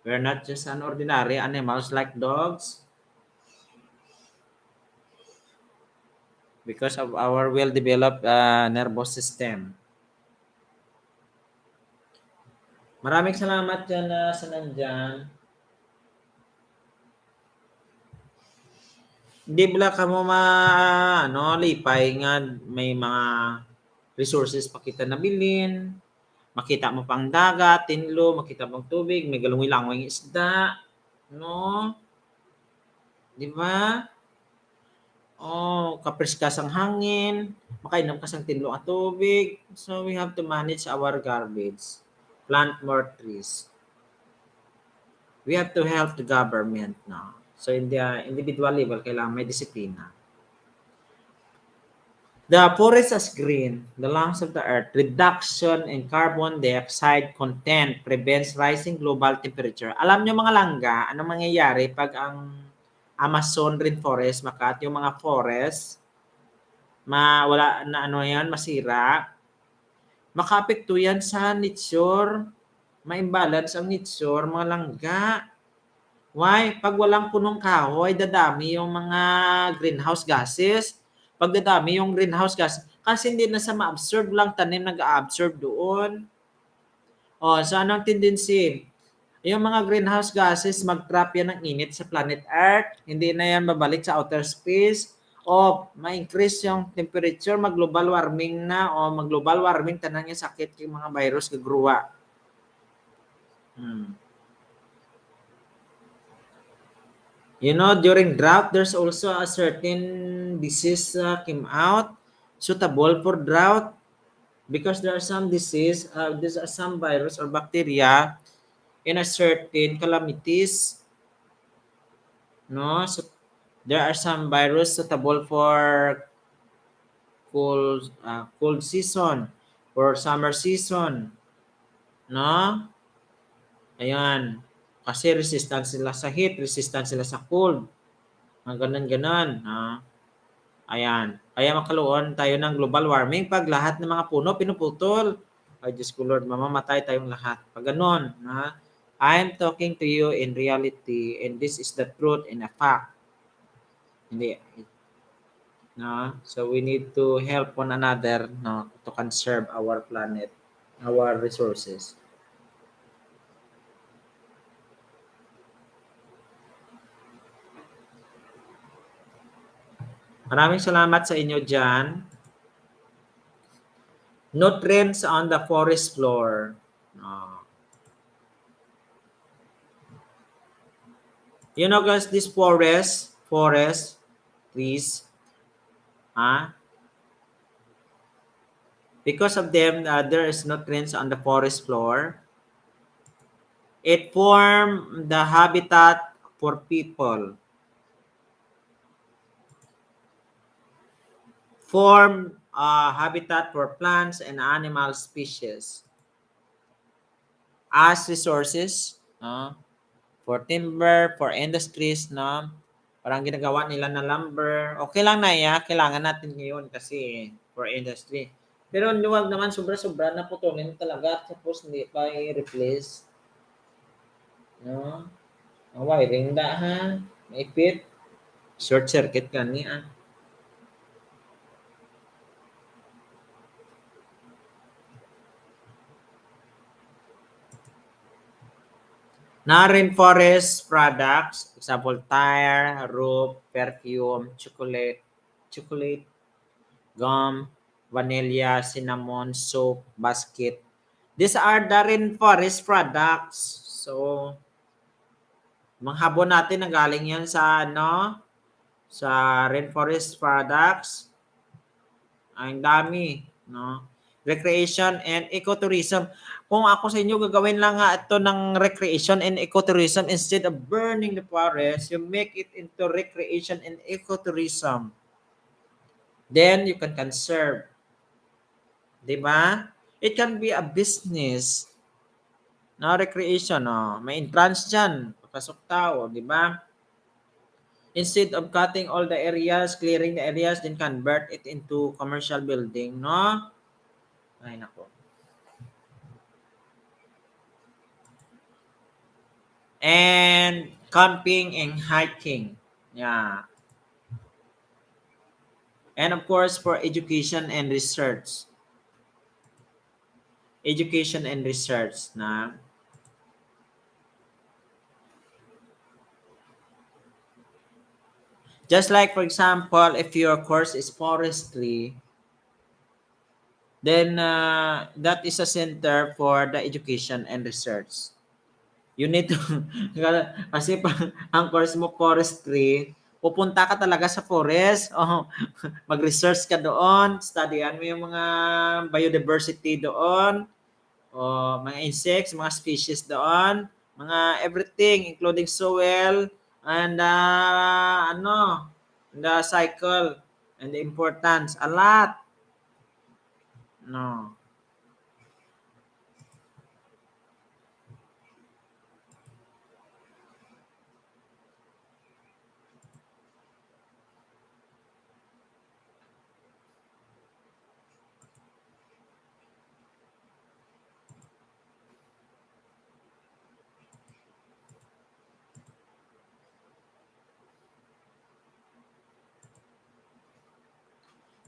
We are not just an ordinary animals like dogs. Because of our well-developed nervous system. Maraming salamat dyan sa nandyan. Hindi bala ka mo lipay nga may mga resources pa kita nabilin. Makita mo pang dagat, tinlo, makita pang tubig, may galungi-langoy isda. No? Di ba? Kapriskas ang hangin, makainom ka sang tinlo ang tubig. So we have to manage our garbage. Plant more trees. We have to help the government now. So in the individual level, kailangan may disiplina. The forest as green, the lungs of the earth, reduction in carbon dioxide content prevents rising global temperature. Alam nyo mga langga, anong mangyayari pag ang Amazon rainforest, makat yung mga forest, wala na masira, makapekto yan sa nature, ma-imbalance ang nature, mga langga. Why? Pag walang punong kahoy, dadami yung mga greenhouse gases. Pag dadami yung greenhouse gas, kasi hindi na sa ma-absorb lang, tanim nag-a-absorb doon. So anong tendency? Yung mga greenhouse gases, mag-trap yan ng init sa planet Earth. Hindi na yan babalik sa outer space. Ma-increase yung temperature, mag-global warming na. Mag-global warming, tanang yung sakit yung mga virus gagruwa. During drought, there's also a certain disease came out suitable for drought because there are some disease, there's some virus or bacteria in a certain calamities, no? So there are some virus suitable for cold season, for summer season, no? Ayan. Kasi resistant sila sa heat, resistant sila sa cold. Mga ganun-ganun. Ayan. Kaya makaluon tayo ng global warming pag lahat ng mga puno pinuputol. Ay, Diyos ko Lord, mamamatay tayong lahat. Pag ganun, I'm talking to you in reality and this is the truth and a fact. Hindi, no? So we need to help one another, no, to conserve our planet, our resources. Maraming salamat sa inyo dyan. Nutrients on the forest floor. No. You know guys, this forest, trees, ah, because of them, there is nutrients on the forest floor. It form the habitat for people. Form habitat for plants and animal species. As resources, for timber, for industries, no? Parang ginagawa nila na lumber. Okay lang na kailangan natin ngayon kasi for industry. Pero huwag naman sobra-sobra na putulin talaga tapos hindi pa i-replace. No? Ang wiring da ha. Maipit. Short circuit ka niya. Na rainforest products, example tire, roof, perfume, chocolate, gum, vanilla, cinnamon, soap, basket. These are the rainforest products. So, mga habon natin nanggaling yan sa sa rainforest products. Ang dami, no? Recreation and ecotourism. Kung ako sa inyo, gagawin lang nga ito ng recreation and ecotourism instead of burning the forest, you make it into recreation and ecotourism. Then you can conserve. Di ba? It can be a business. No, recreation, no? May entrance dyan. Papasok tao, di ba? Instead of cutting all the areas, clearing the areas, then convert it into commercial building, no? Ay, nako. And camping and hiking. Yeah. And of course, for education and research. Education and research na. Just like, for example, if your course is forestry, then that is a center for the education and research. You need to, kasi pag ang course mo forestry, pupunta ka talaga sa forest, mag-research ka doon, studyan mo yung mga biodiversity doon, mga insects, mga species doon, mga everything, including soil, and the cycle, and the importance, a lot. No.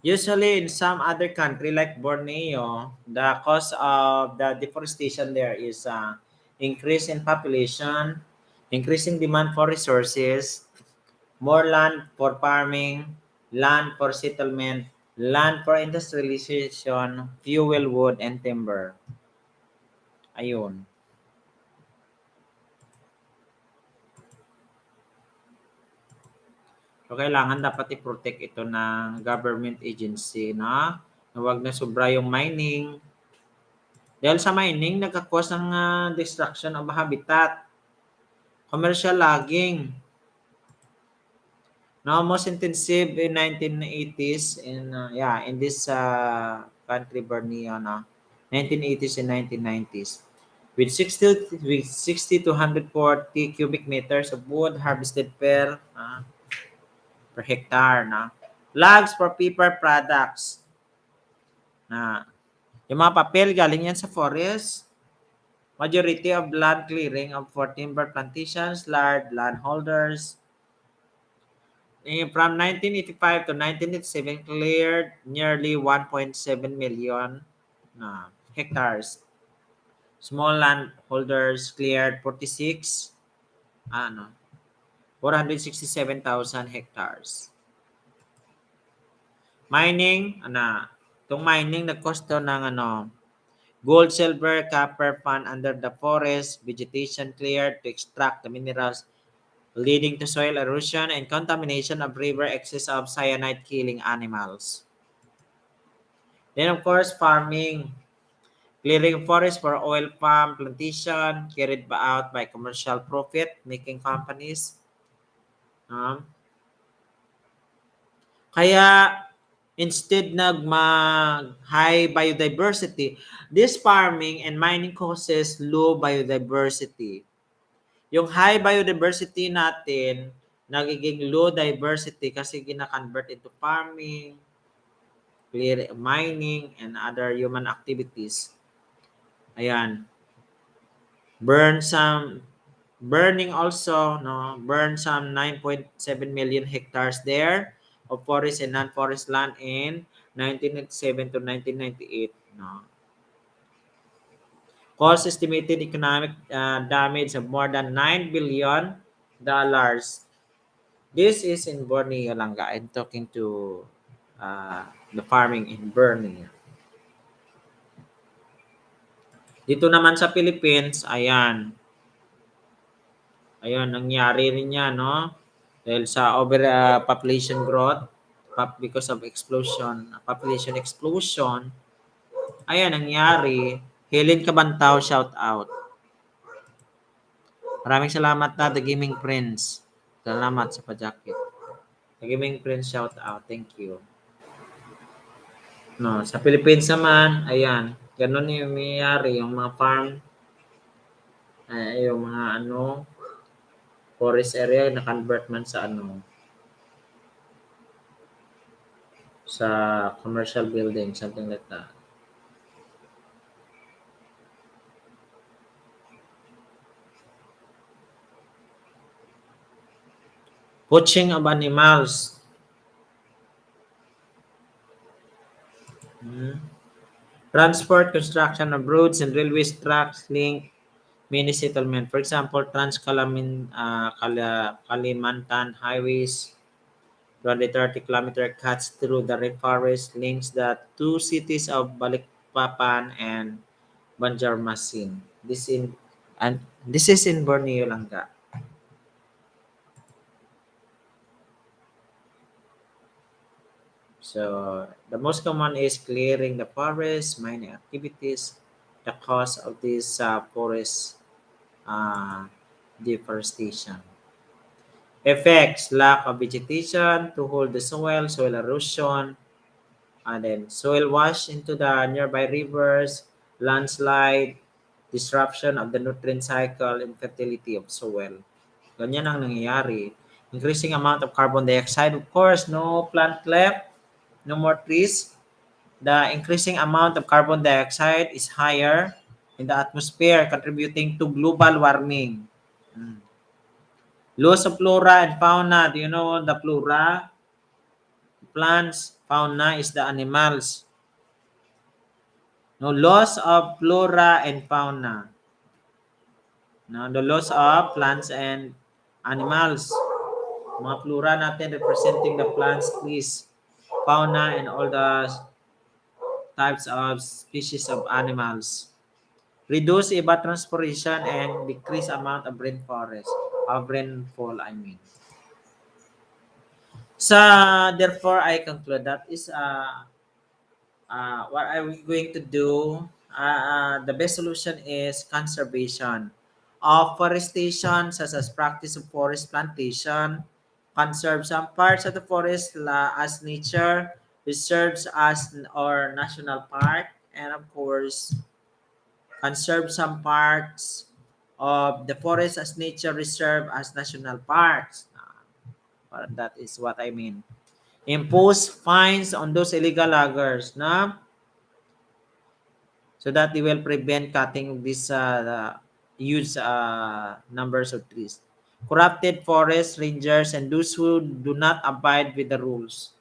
Usually in some other country like Borneo, the cause of the deforestation there is increase in population, increasing demand for resources, more land for farming, land for settlement, land for industrialization, fuel, wood, and timber. Ayun. So, kailangan dapat i-protect ito ng government agency na huwag na sobra yung mining. Dahil sa mining, nagkakos ng destruction of habitat, commercial logging. Now, most intensive in 1980s in this country, Borneo, no? 1980s and 1990s. With 60 to 140 cubic meters of wood harvested per hectare. Na. Logs for paper products. Na. Yung mga papel galing yan sa forest. Majority of land clearing of for timber plantations, large landholders. From 1985 to 1987, cleared nearly 1.7 million hectares. Small landholders cleared 467,000 hectares. Mining, itong mining nagkosto ng gold, silver, copper pan under the forest, vegetation cleared to extract the minerals, leading to soil erosion and contamination of river excess of cyanide killing animals. Then of course, farming, clearing forest for oil palm plantation carried out by commercial profit making companies. Kaya instead high biodiversity, this farming and mining causes low biodiversity. Yung high biodiversity natin, nagiging low diversity kasi gina-convert into farming, mining, and other human activities. Ayan. Burning also, no? Burn some 9.7 million hectares there of forest and non-forest land in 1997 to 1998. No? Cost estimated economic damage of more than $9 billion. This is in Borneo lang. I'm talking to the farming in Borneo. Dito naman sa Philippines, ayan. Ayun, nangyari rin yan, no? Dahil sa population growth, because of population explosion, ayan, nangyari. Helen Cabantaw, shout out. Maraming salamat The Gaming Prince. Salamat sa pa-jacket. The Gaming Prince, shout out. Thank you. No, sa Philippines naman, ayan, ganun yung nangyayari, yung mga farm, yung mga forest area na convert man sa commercial building, something like that. Poaching of animals. Transport, construction of roads and railways tracks link many settlement. For example, Kalimantan highways, 230-kilometer cuts through the rainforest, links the two cities of Balikpapan and Banjarmasin. This is in Borneo Langga. So the most common is clearing the forest, mining activities, the cause of this forest deforestation. Effects: lack of vegetation to hold the soil erosion, and then soil wash into the nearby rivers, landslide, disruption of the nutrient cycle, infertility of soil. Ganyan ang nangyayari. Increasing amount of carbon dioxide. Of course, no plant left, no more trees. The increasing amount of carbon dioxide is higher in the atmosphere, contributing to global warming. Loss of flora and fauna. Do you know the flora? Plants, fauna is the animals. No, loss of flora and fauna. No, the loss of plants and animals. Mga flora natin representing the plants, trees, fauna, and all the types of species of animals. Reduce evapotranspiration and decrease amount of rainfall, I mean. So, therefore, I conclude that is what are we going to do The best solution is conservation of forestation, such as practice of forest plantation, conserve some parts of the forest as nature reserves as or national park, and of course, conserve some parts of the forest as nature reserve as national parks. That is what I mean. Impose fines on those illegal loggers, na? So that they will prevent cutting these huge numbers of trees. Corrupted forest rangers and those who do not abide with the rules.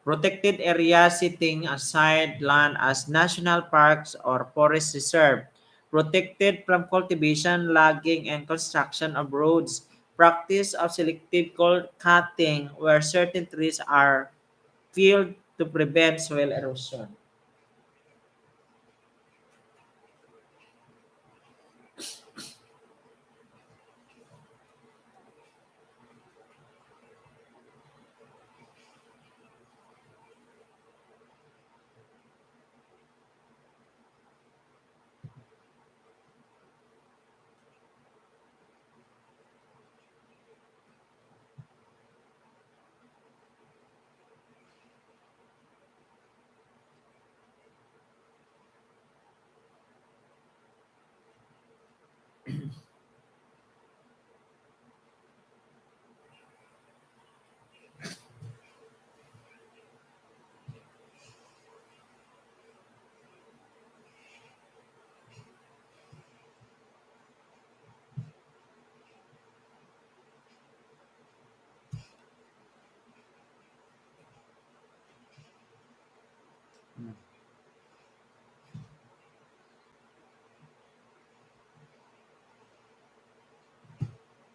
Protected areas setting aside land as national parks or forest reserve. Protected from cultivation, logging, and construction of roads. Practice of selective cutting where certain trees are felled to prevent soil erosion.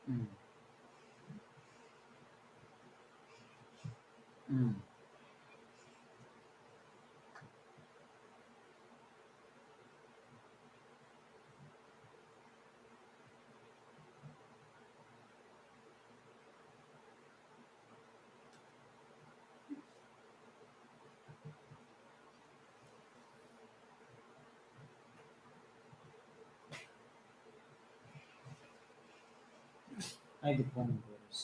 Mm, mm, ay, di po nag-oras.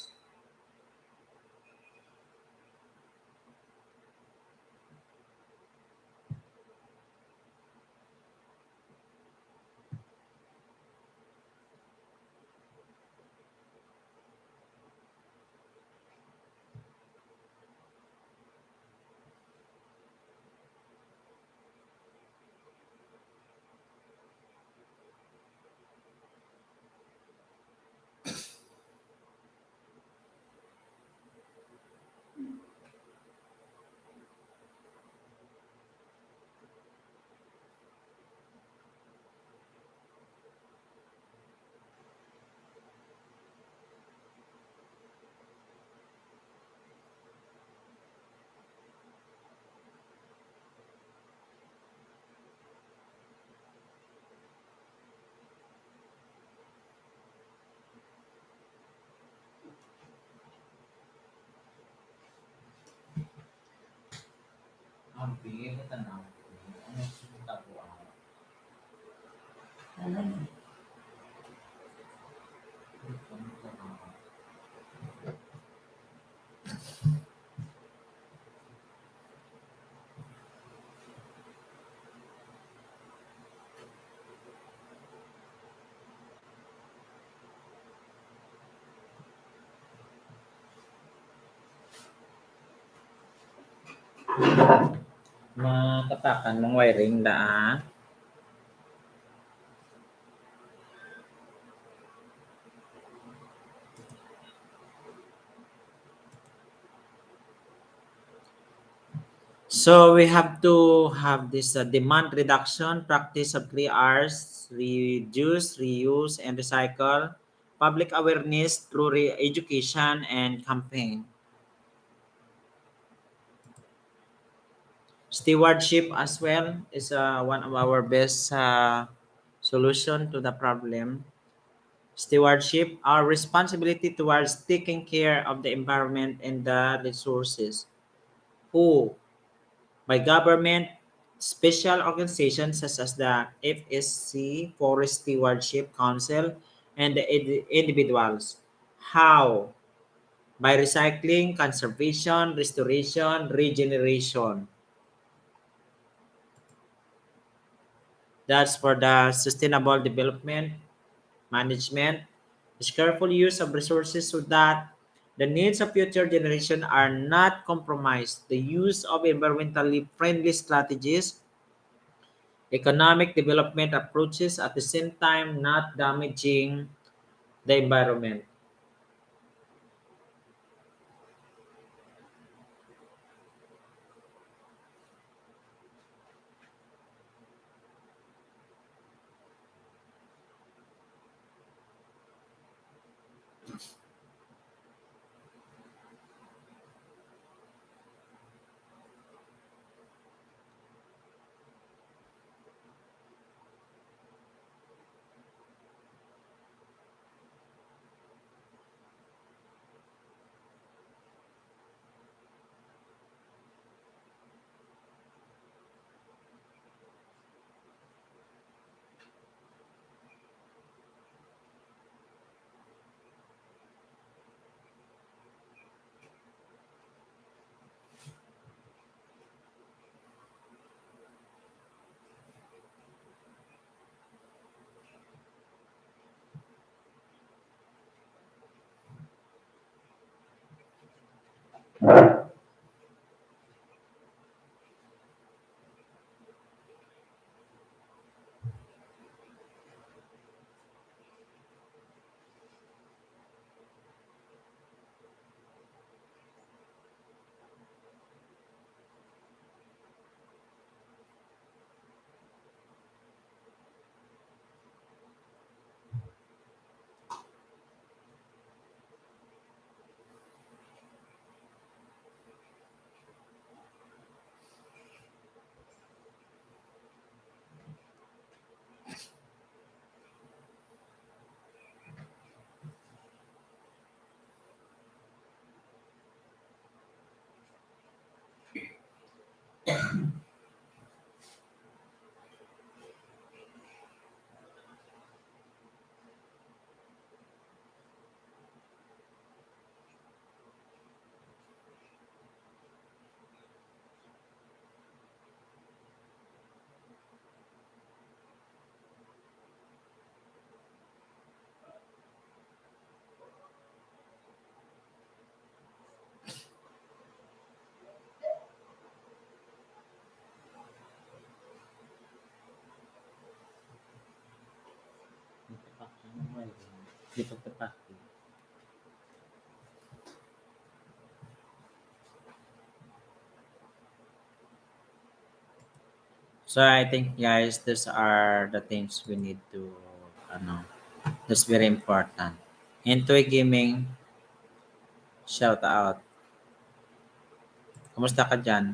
Ang bigay na tanaw. Ano sumunta po ako? Matatakan mong wiring da ah. So we have to have this demand reduction practice of 3 Rs: reduce, reuse, and recycle. Public awareness through education and campaign. Stewardship as well is one of our best solution to the problem. Stewardship, our responsibility towards taking care of the environment and the resources. Who? by government, special organizations such as the FSC, Forest Stewardship Council, and the individuals. How? By recycling, conservation, restoration, regeneration. That's for the sustainable development management is careful use of resources so that the needs of future generations are not compromised. The use of environmentally friendly strategies, economic development approaches at the same time not damaging the environment. So I think guys, these are the things we need to ano, that's very important. Into gaming, shout out. Kumusta ka dyan?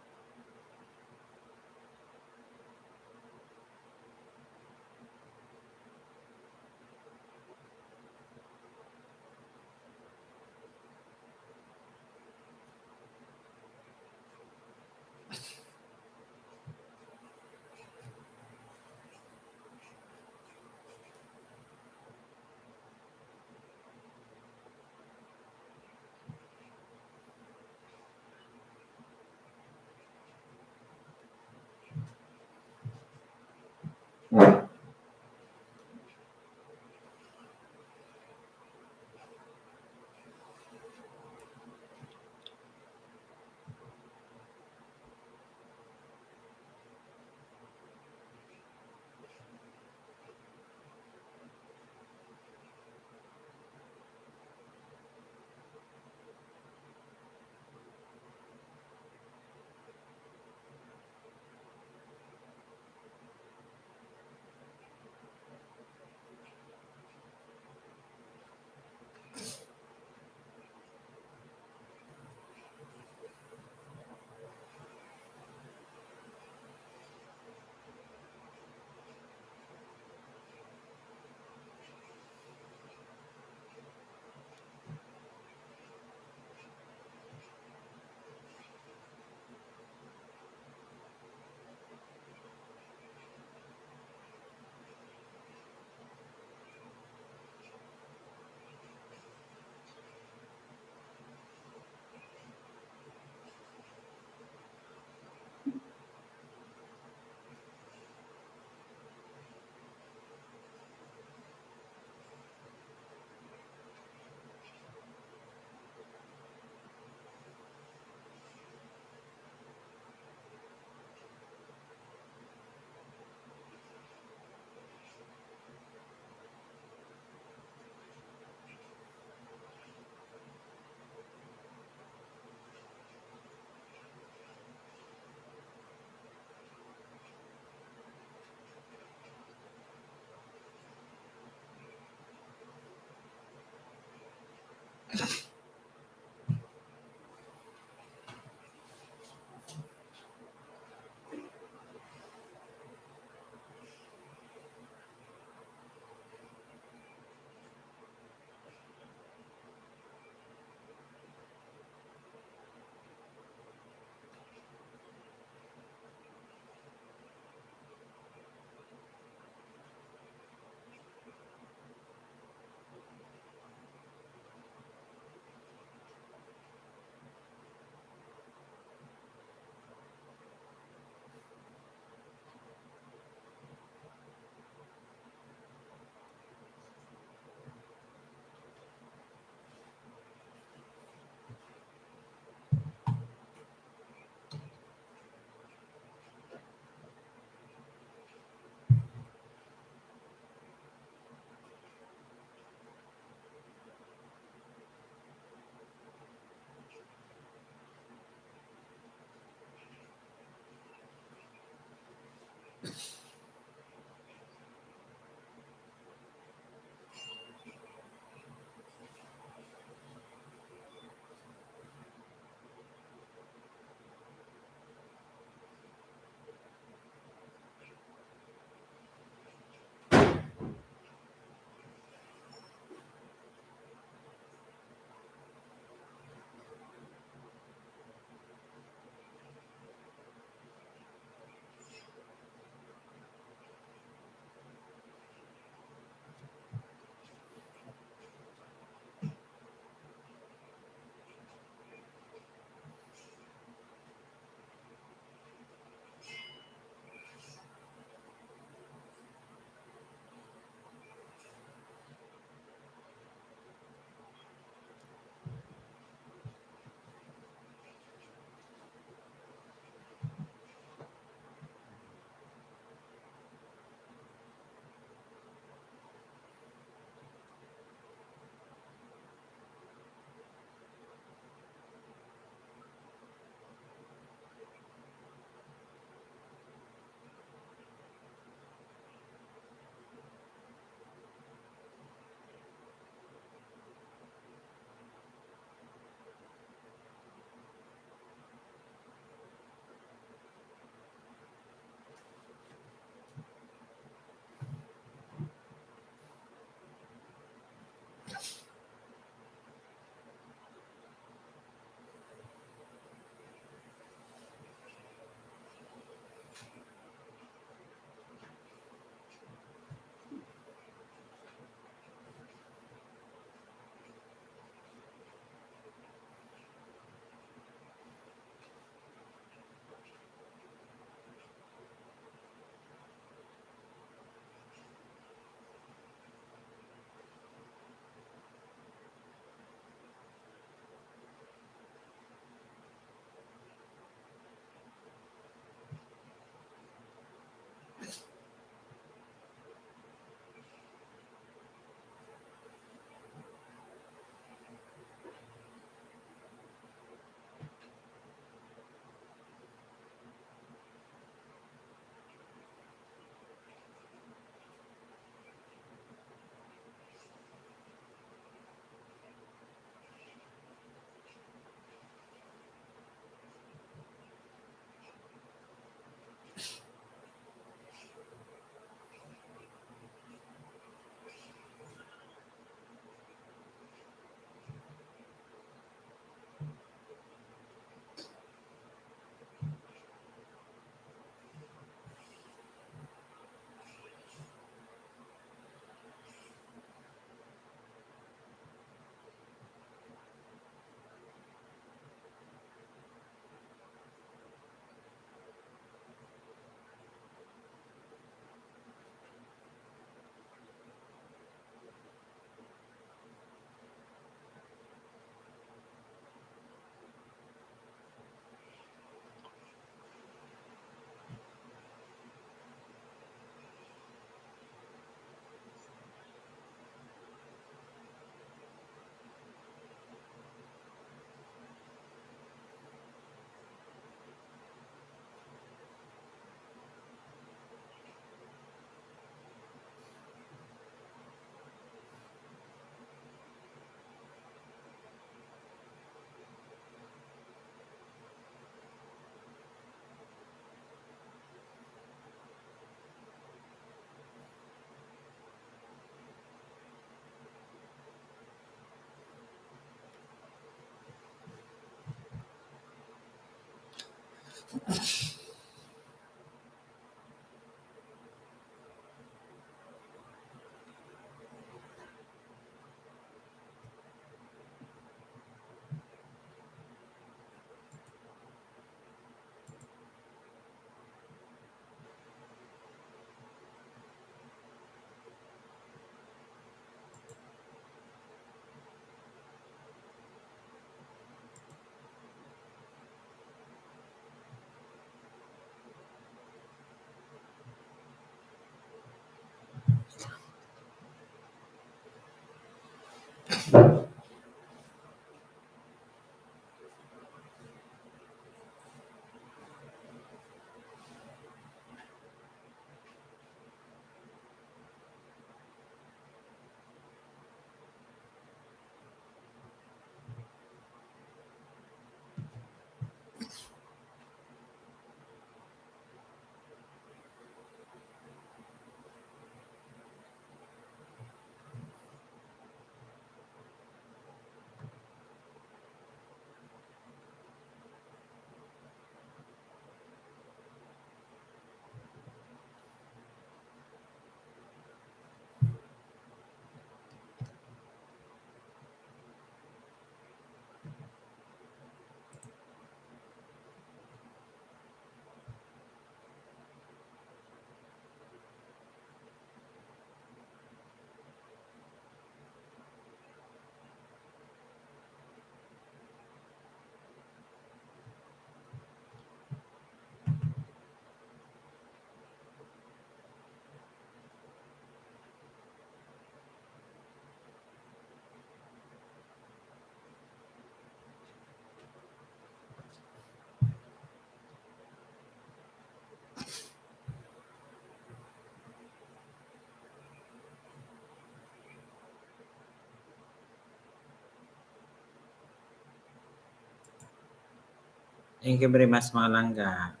Thank you very much mga langga.